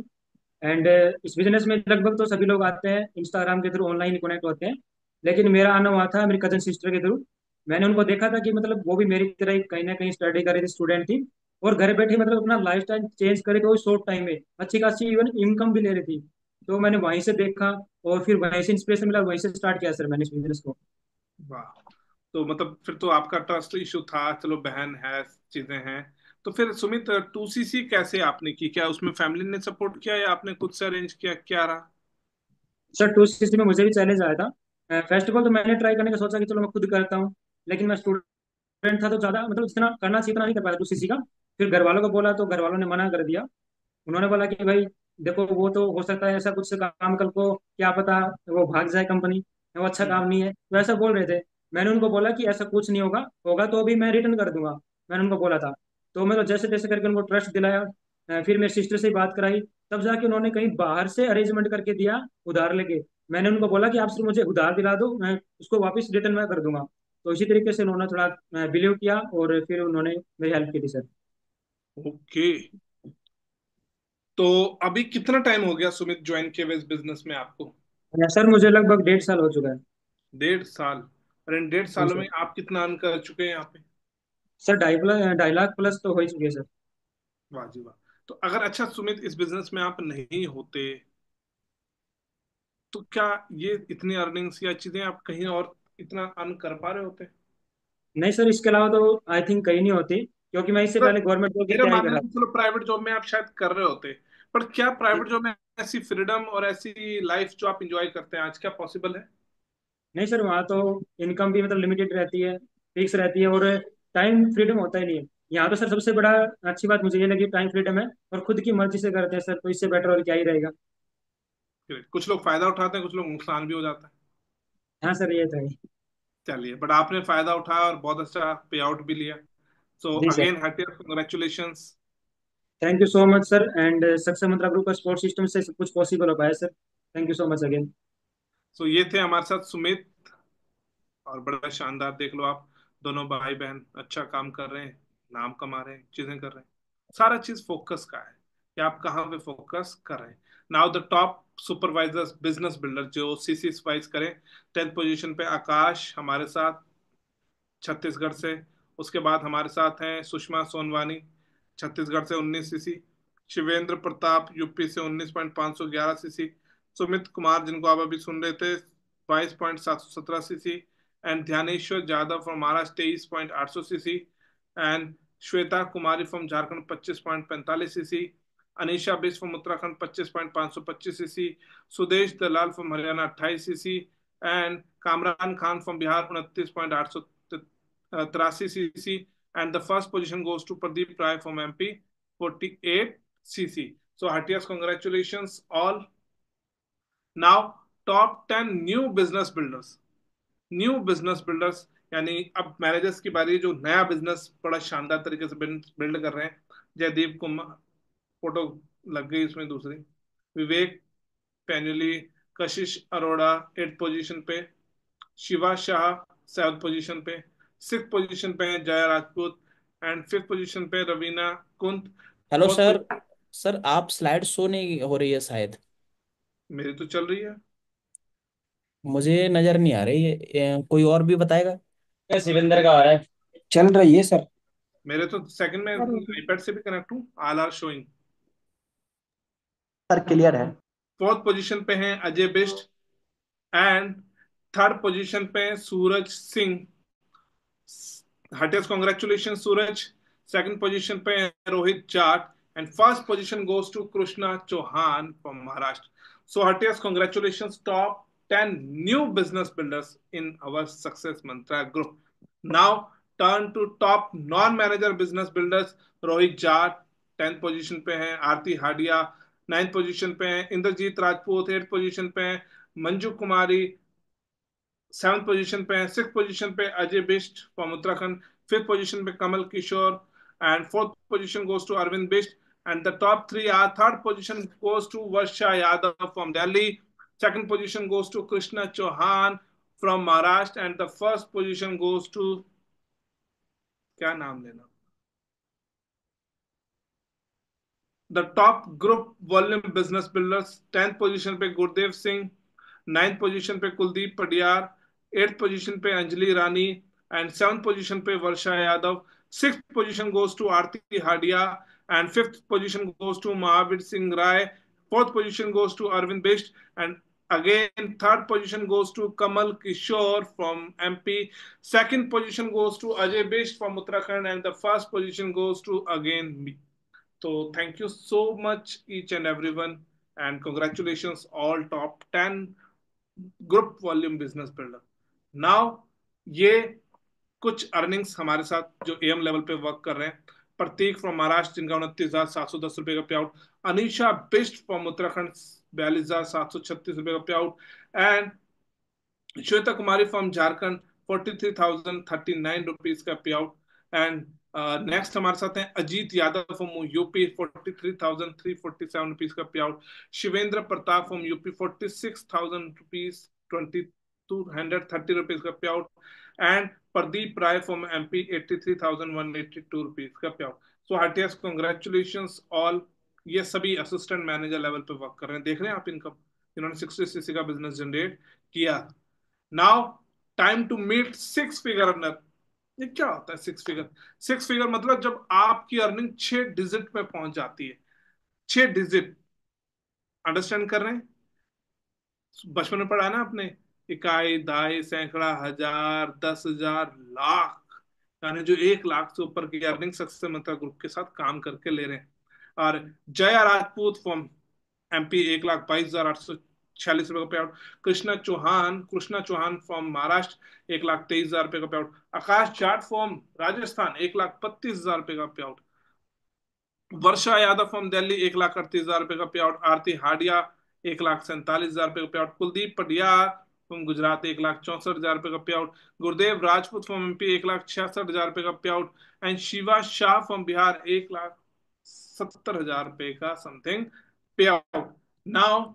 एंड इस बिजनेस में लगभग तो सभी लोग आते हैं इंस्टाग्राम के थ्रू, ऑनलाइन ही कनेक्ट होते हैं। लेकिन मेरा आना हुआ था मेरी कजन सिस्टर के थ्रू। मैंने उनको देखा था कि मतलब वो भी मेरी तरह ही कहीं ना कहीं स्टडी कर रही थी, स्टूडेंट थी, और घर बैठे मतलब अपना लाइफ स्टाइल चेंज करके वो शॉर्ट टाइम में अच्छी खासी इवन इनकम भी ले रही थी। तो मैंने वहीं से देखा, और फिर वहीं से इंस्पिरेशन मिला, वहीं से स्टार्ट किया सर मैंने इस बिजनेस को। वाह। तो मतलब फिर तो आपका ट्रस्ट इशू था, चलो बहन है, चीजें हैं। तो फिर सुमित 2cc कैसे आपने की? क्या उसमें फैमिली ने सपोर्ट किया या आपने खुद से अरेंज किया, क्या रहा? सर 260 में मुझे भी चैलेंज आया था। फर्स्ट ऑफ ऑल तो मैंने ट्राई करने का सोचा कि चलो मैं खुद करता हूँ, लेकिन मैं स्टूडेंट था तो ज़्यादा मतलब जितना करना चाहिए इतना नहीं कर पाया 260 का। फिर घर वालों को बोला तो घर वालों ने मना कर दिया। उन्होंने बोला कि भाई देखो, वो तो हो सकता है ऐसा कुछ काम, कल को क्या पता वो भाग जाए कंपनी, वो अच्छा हम्म। काम नहीं है, तो ऐसा बोल रहे थे। मैंने उनको बोला कि ऐसा कुछ नहीं होगा, होगा तो भी मैं रिटर्न कर दूंगा, मैंने उनको बोला था। तो मतलब जैसे तैसे करके उनको ट्रस्ट दिलाया। फिर मेरी सिस्टर से बात कराई, तब जाके उन्होंने कहीं बाहर से अरेंजमेंट करके दिया उधार लेके। मैंने उनको बोला कि आप सिर्फ मुझे उधार दिला दो, मैं उसको वापस रिटर्न मैं कर दूंगा। तो इसी तरीके से उन्होंने थोड़ा बिलीव किया और फिर उन्होंने मेरी हेल्प की थी सर। ओके। तो अभी कितना टाइम हो गया सुमित ज्वाइन किए हुए इस बिजनेस में आपको? सर मुझे लगभग 1.5 साल हो चुका है। 1.5 साल। और इन 1.5 सालों सर में आप कितना अर्न कर चुके हैं यहाँ पे? सर 2.5 लाख प्लस तो हो ही चुके हैं सर। वाह जी वाह। तो अगर अच्छा सुमित इस बिजनेस में आप नहीं होते तो क्या ये इतनी अर्निंग्स या चीजें आप कहीं और इतना अर्न कर पा रहे होते? नहीं सर, इसके अलावा तो आई थिंक कहीं नहीं होती, क्योंकि मैं इससे मतलब पहले गवर्नमेंट जॉब की मेरा तैयारी कर मानना रहा है कि चलो प्राइवेट जॉब में आप शायद कर रहे होते, पर क्या था। प्राइवेट जॉब में ऐसी फ्रीडम और ऐसी लाइफ जो आप इंजॉय करते हैं आज क्या पॉसिबल है? नहीं सर, वहाँ तो इनकम भी मतलब लिमिटेड रहती है, फिक्स रहती है, और टाइम फ्रीडम होता ही नहीं है। यहाँ तो सर सबसे बड़ा अच्छी बात मुझे ये लगी, टाइम फ्रीडम है और खुद की मर्जी से करते हैं सर, तो इससे बेटर और क्या ही रहेगा। कुछ लोग फायदा उठाते हैं, कुछ लोग नुकसान भी हो जाता है। हाँ सर, ये तो है। चलिए, बट आपने फायदा उठाया और बहुत अच्छा पे आउट भी लिया। सो जी sir. Again heartier congratulations. Thank you so much sir, and success mantra group का सपोर्ट सिस्टम से सब कुछ पॉसिबल हो पाया sir. Thank you so much again. सो ये थे हमारे साथ सुमित, और बड़ा शानदार देख लो आप, दोनों भाई बहन अच्छा काम कर रहे हैं, नाम कमा रहे हैं, चीजें कर रहे हैं। सारा चीज फोकस का है कि आप कहाँ पे फोकस कर रहे हैं। Now the top supervisors business builder जो सीसी वाइज करें, 10th पोजीशन पे आकाश हमारे साथ, छत्तीसगढ़ से। उसके बाद हमारे साथ हैं सुषमा सोनवानी, छत्तीसगढ़ से 19 सीसी। शिवेंद्र प्रताप यूपी से 19.511 सीसी। सुमित कुमार जिनको आप अभी सुन रहे थे 22.717 CC. And Dhyaneshwar Yadav from Maharashtra 23.800 CC. And Shweta Kumari from Jharkhand 25.45 CC. Anisha Bisht from Uttarakhand 25.525 CC. Sudesh Dalal from Haryana 28 CC. And Kamran Khan from Bihar 29.883 CC. And the first position goes to Pradeep Rai from MP 48 CC. So heartiest congratulations all. Now top 10 new business builders. New business builders, यानी अब managers की बारी है जो नया business बड़ा शानदार तरीके से बिल्ड कर रहे हैं। जयदीप कुमार, फोटो लग गई उसमें दूसरी। विवेक पैनुली, कशिश अरोड़ा 8th पोजीशन पे। शिवा शाह 7th पोजीशन पे। 6th पोजीशन पे है Jaya Rajput. And 5th position पे Raveena Kunt. Hello fourth sir. Position sir आप स्लाइड शो नहीं हो रही है शायद। मेरी तो चल रही है। मुझे नजर नहीं आ रही है, कोई और भी बताएगा। शिवेंद्र का आ रहा है। चल रही है सर। मेरे तो सेकंड में आईपैड से भी कनेक्ट हूँ, all are showing. Sir clear है। 4th पोजीशन पे हैं Ajay Bisht. And 3rd position पे Suraj Singh. Heartiest congratulation Suraj. 2nd position पे Rohit Jat. And 1st position goes to Krishna Chauhan from Maharashtra. So heartiest congratulation top 10 new business builders in our success mantra group. Now turn to top non manager business builders. Rohit Jat 10th position पे हैं। आरती Hadiya 9th position पे हैं। Indrajit Rajput 8th position पे हैं। मंजू कुमारी 7th position पे है। 6th position पे Ajay Bisht from Uttarakhand. 5th position पे Kamal Kishore. And 4th position goes to Arvind Bisht. And the top three are, 3rd position goes to Varsha Yadav from Delhi. 2nd position goes to Krishna Chauhan from Maharashtra. And the first position goes to, क्या नाम लेना, the top group volume business builders. 10th position पे Gurdev Singh. 9th position पे Kuldeep Padiyar. 8th position पे अंजलि रानी। And 7th position पे Varsha Yadav. 6th position goes to Aarti Hadia. And 5th position goes to Mahavir Singh Rai. 4th position goes to Arvind Bisht. And again 3rd position goes to Kamal Kishore from MP. 2nd position goes to Ajay Bisht from Uttarakhand. And the first position goes to again me. तो thank you so much each and everyone, and congratulations all top 10 group volume business builder. Now ये कुछ earnings हमारे साथ जो M level पे work कर रहे हैं। प्रतीक फ्रॉम महाराष्ट्र जिनका 29,710 रुपए का पे आउट। अनीशा बिस्ट फ्रॉम उत्तराखंड 42,736 रुपए का पे out. And Shweta Kumari from Jharkhand 43,039 rupees का पे आउट। एंड नेक्स्ट हमारे साथ हैं Ajit Yadav from UP, 43,347 rupees का पे out. Shivendra Pratap from UP, 46,000 rupees, 2,230 rupees का पे out. And Pradeep Rai from MP, 83,182 rupees का पे out. So heartiest congratulation all. ये सभी असिस्टेंट मैनेजर लेवल पे वर्क कर रहे हैं, देख रहे हैं आप इनकम, इन्होंने 60cc का बिजनेस जनरेट किया। Now time to meet six figure earner. ये क्या होता है सिक्स फिगर? सिक्स फिगर मतलब जब आपकी अर्निंग 6 डिजिट पे पहुंच जाती है। 6 डिजिट, अंडरस्टैंड कर रहे हैं? बचपन में पढ़ा है ना आपने, इकाई, दहाई, सैकड़ा, हजार, 10,000, लाख, यानी जो 1 लाख से ऊपर की अर्निंग सक्सेस मंत्रा ग्रुप के साथ काम करके ले रहे हैं। और जया राजपूत फ्रॉम एमपी, 1,22,846 रुपए का पे आउट। कृष्णा चौहान फ्रॉम महाराष्ट्र, 1,23,000 रुपए का पे out. Akash Jat from Rajasthan, 1,32,000 रुपए का पे out. Varsha Yadav from Delhi, 1,38,000 रुपए का पे आउट। आरती हाडिया, 1,47,000 रुपए का पे आउट। कुलदीप पटियार फ्रॉम गुजरात, 1,64,000 रुपए का पे out. Gurudev Rajput from MP, 1,66,000 रुपए का पे out. And Shiva Shah from Bihar, 1,70,000 रुपए का समथिंग पे आउट। नाउ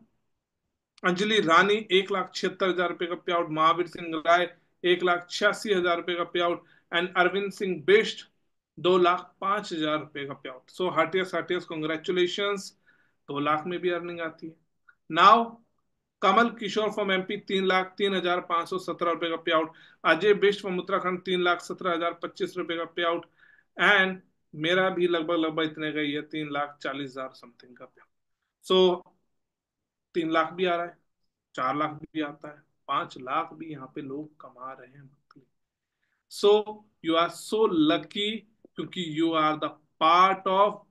अंजलि रानी, 1,76,000 रुपए का पे आउट। महावीर सिंह राय, 1,86,000 रुपए का पे आउट। एंड अरविंद सिंह बिष्ट, 2,05,000 रुपए का पे out. So heartiest heartiest congratulation. 2 lakh में भी अर्निंग आती है। Now Kamal Kishore from MP, 3,03,517 रुपए का पे आउट। अजय बिष्ट फ्रॉम उत्तराखंड, 3,17,025 रुपए का पे आउट। एंड मेरा भी लगभग लगभग इतने का ही है, 3,40,000 समथिंग का पे आउट। सो 3 लाख भी आ रहा है, 4 लाख भी आता है, 5 लाख भी यहाँ पे लोग कमा रहे हैं monthly. So you are so lucky, क्योंकि you are the part of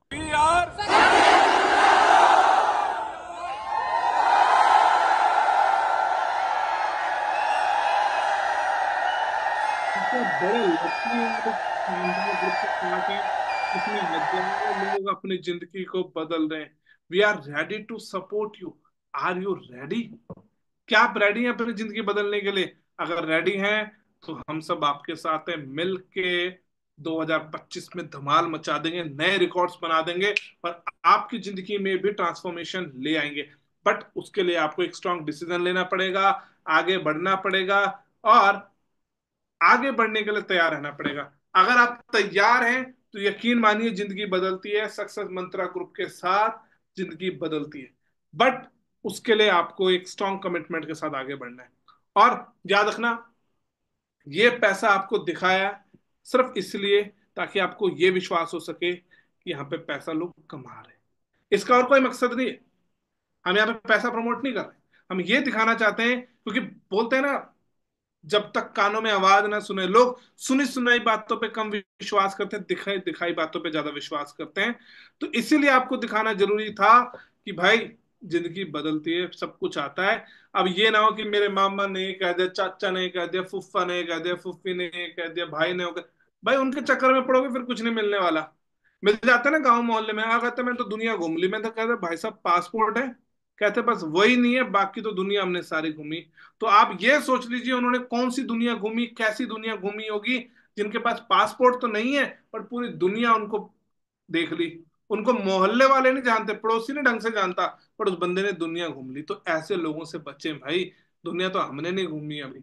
बड़े इसमें हजारों लोग अपनी जिंदगी को बदल रहे हैं। We are ready to support you. Are you ready? क्या आप रेडी हैं अपनी जिंदगी बदलने के लिए? अगर रेडी हैं तो हम सब आपके साथ हैं, मिल के 2025 में धमाल मचा देंगे, नए रिकॉर्ड्स बना देंगे और आपकी जिंदगी में भी ट्रांसफॉर्मेशन ले आएंगे। बट उसके लिए आपको एक स्ट्रांग डिसीजन लेना पड़ेगा, आगे बढ़ना पड़ेगा और आगे बढ़ने के लिए तैयार रहना पड़ेगा। अगर आप तैयार हैं तो यकीन मानिए जिंदगी बदलती है, सक्सेस मंत्रा ग्रुप के साथ जिंदगी बदलती है। बट उसके लिए आपको एक स्ट्रांग कमिटमेंट के साथ आगे बढ़ना है। और याद रखना, ये पैसा आपको दिखाया सिर्फ इसलिए ताकि आपको ये विश्वास हो सके कि यहाँ पे पैसा लोग कमा रहे हैं। इसका और कोई मकसद नहीं है। हम यहाँ पे पैसा प्रमोट नहीं कर रहे, हम ये दिखाना चाहते हैं, क्योंकि बोलते हैं ना, जब तक कानों में आवाज ना सुने लोग, सुनी सुनाई बातों पे कम विश्वास करते हैं, दिखाई दिखाई बातों पे ज्यादा विश्वास करते हैं। तो इसीलिए आपको दिखाना जरूरी था कि भाई जिंदगी बदलती है, सब कुछ आता है। अब ये ना हो कि मेरे मामा ने कह दिया, चाचा ने कह दिया, फुफ्फा ने कह दिया, फुफ्फी ने कह दिया, भाई ने कह, भाई उनके चक्कर में पड़ोगे फिर कुछ नहीं मिलने वाला। मिल जाता है ना गांव मोहल्ले में, आ कहते मैं तो दुनिया घूम ली। मैं तो कहते भाई साहब पासपोर्ट है? कहते बस वही नहीं है, बाकी तो दुनिया हमने सारी घूमी। तो आप ये सोच लीजिए उन्होंने कौन सी दुनिया घूमी, कैसी दुनिया घूमी होगी, जिनके पास पासपोर्ट तो नहीं है पर पूरी दुनिया उनको देख ली। उनको मोहल्ले वाले नहीं जानते, पड़ोसी नहीं ढंग से जानता, पर उस बंदे ने दुनिया घूम ली। तो ऐसे लोगों से बचें भाई। दुनिया तो हमने नहीं घूमी अभी,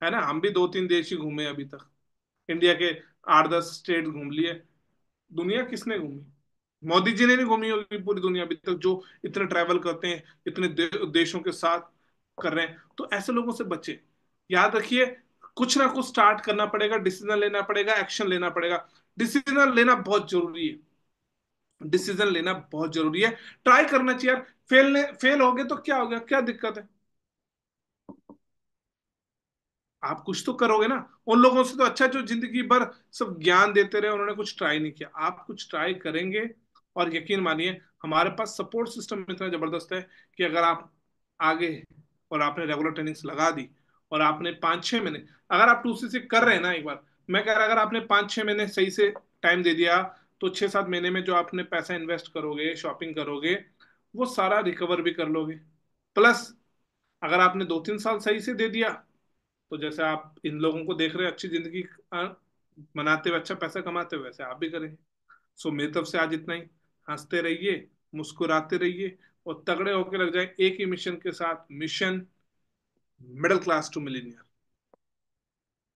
है ना? हम भी 2-3 देश ही घूमे अभी तक, इंडिया के 8-10 स्टेट घूम लिए। दुनिया किसने घूमी? मोदी जी ने नहीं घूमी होगी पूरी दुनिया अभी तक, जो इतने ट्रैवल करते हैं, इतने देशों के साथ कर रहे हैं। तो ऐसे लोगों से बचे। याद रखिए, कुछ ना कुछ स्टार्ट करना पड़ेगा, डिसीजन लेना पड़ेगा, एक्शन लेना पड़ेगा। डिसीजन लेना बहुत जरूरी है, डिसीजन लेना बहुत जरूरी है। ट्राई करना चाहिए यार। फेल हो गए तो क्या हो गया, क्या दिक्कत है? आप कुछ तो करोगे ना। उन लोगों से तो अच्छा जो जिंदगी भर सब ज्ञान देते रहे, उन्होंने कुछ ट्राई नहीं किया। आप कुछ ट्राई करेंगे और यकीन मानिए हमारे पास सपोर्ट सिस्टम इतना जबरदस्त है कि अगर आप आगे और आपने रेगुलर ट्रेनिंग्स लगा दी और आपने 5-6 महीने, अगर आप 2CC कर रहे हैं ना, एक बार मैं कह रहा, अगर आपने 5-6 महीने सही से टाइम दे दिया तो 6-7 महीने में जो आपने पैसा इन्वेस्ट करोगे, शॉपिंग करोगे, वो सारा रिकवर भी कर लोगे। प्लस अगर आपने 2-3 साल सही से दे दिया, तो जैसे आप इन लोगों को देख रहे हैं अच्छी जिंदगी बनाते हुए अच्छा पैसा कमाते हुए, वैसे आप भी करें। सो मेरी तरफ से आज इतना ही। हंसते रहिए, मुस्कुराते रहिए, और तगड़े होकर लग जाए एक ही मिशन के साथ, mission middle class to millionaire.